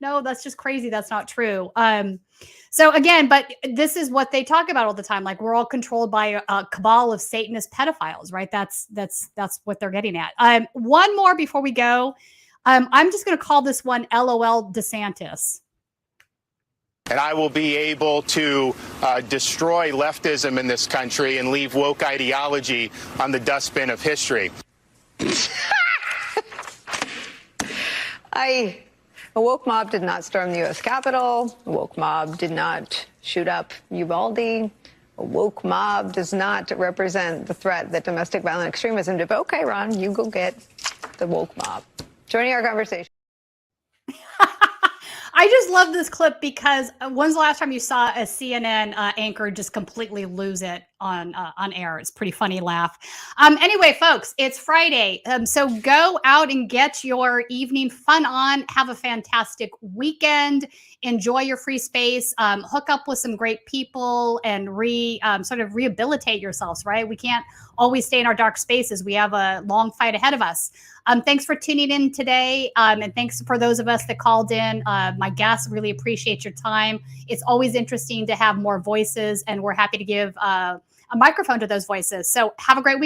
Speaker 1: that's just crazy. That's not true. So again, but this is what they talk about all the time. Like we're all controlled by a cabal of Satanist pedophiles, right? That's what they're getting at. One more before we go. I'm just going to call this one LOL DeSantis.
Speaker 14: And I will be able to destroy leftism in this country and leave woke ideology on the dustbin of history.
Speaker 15: A woke mob did not storm the U.S. Capitol. A woke mob did not shoot up Uvalde. A woke mob does not represent the threat that domestic violent extremism did. But okay, Ron, you go get the woke mob. Joining our conversation.
Speaker 1: I just love this clip because when's the last time you saw a CNN anchor just completely lose it on air? It's a pretty funny laugh. Anyway, folks, it's Friday. So go out and get your evening fun on. Have a fantastic weekend. Enjoy your free space. Hook up with some great people and sort of rehabilitate yourselves, right? We can't always stay in our dark spaces. We have a long fight ahead of us. Thanks for tuning in today. And thanks for those of us that called in. My guests, really appreciate your time. It's always interesting to have more voices, and we're happy to give a microphone to those voices. So have a great week.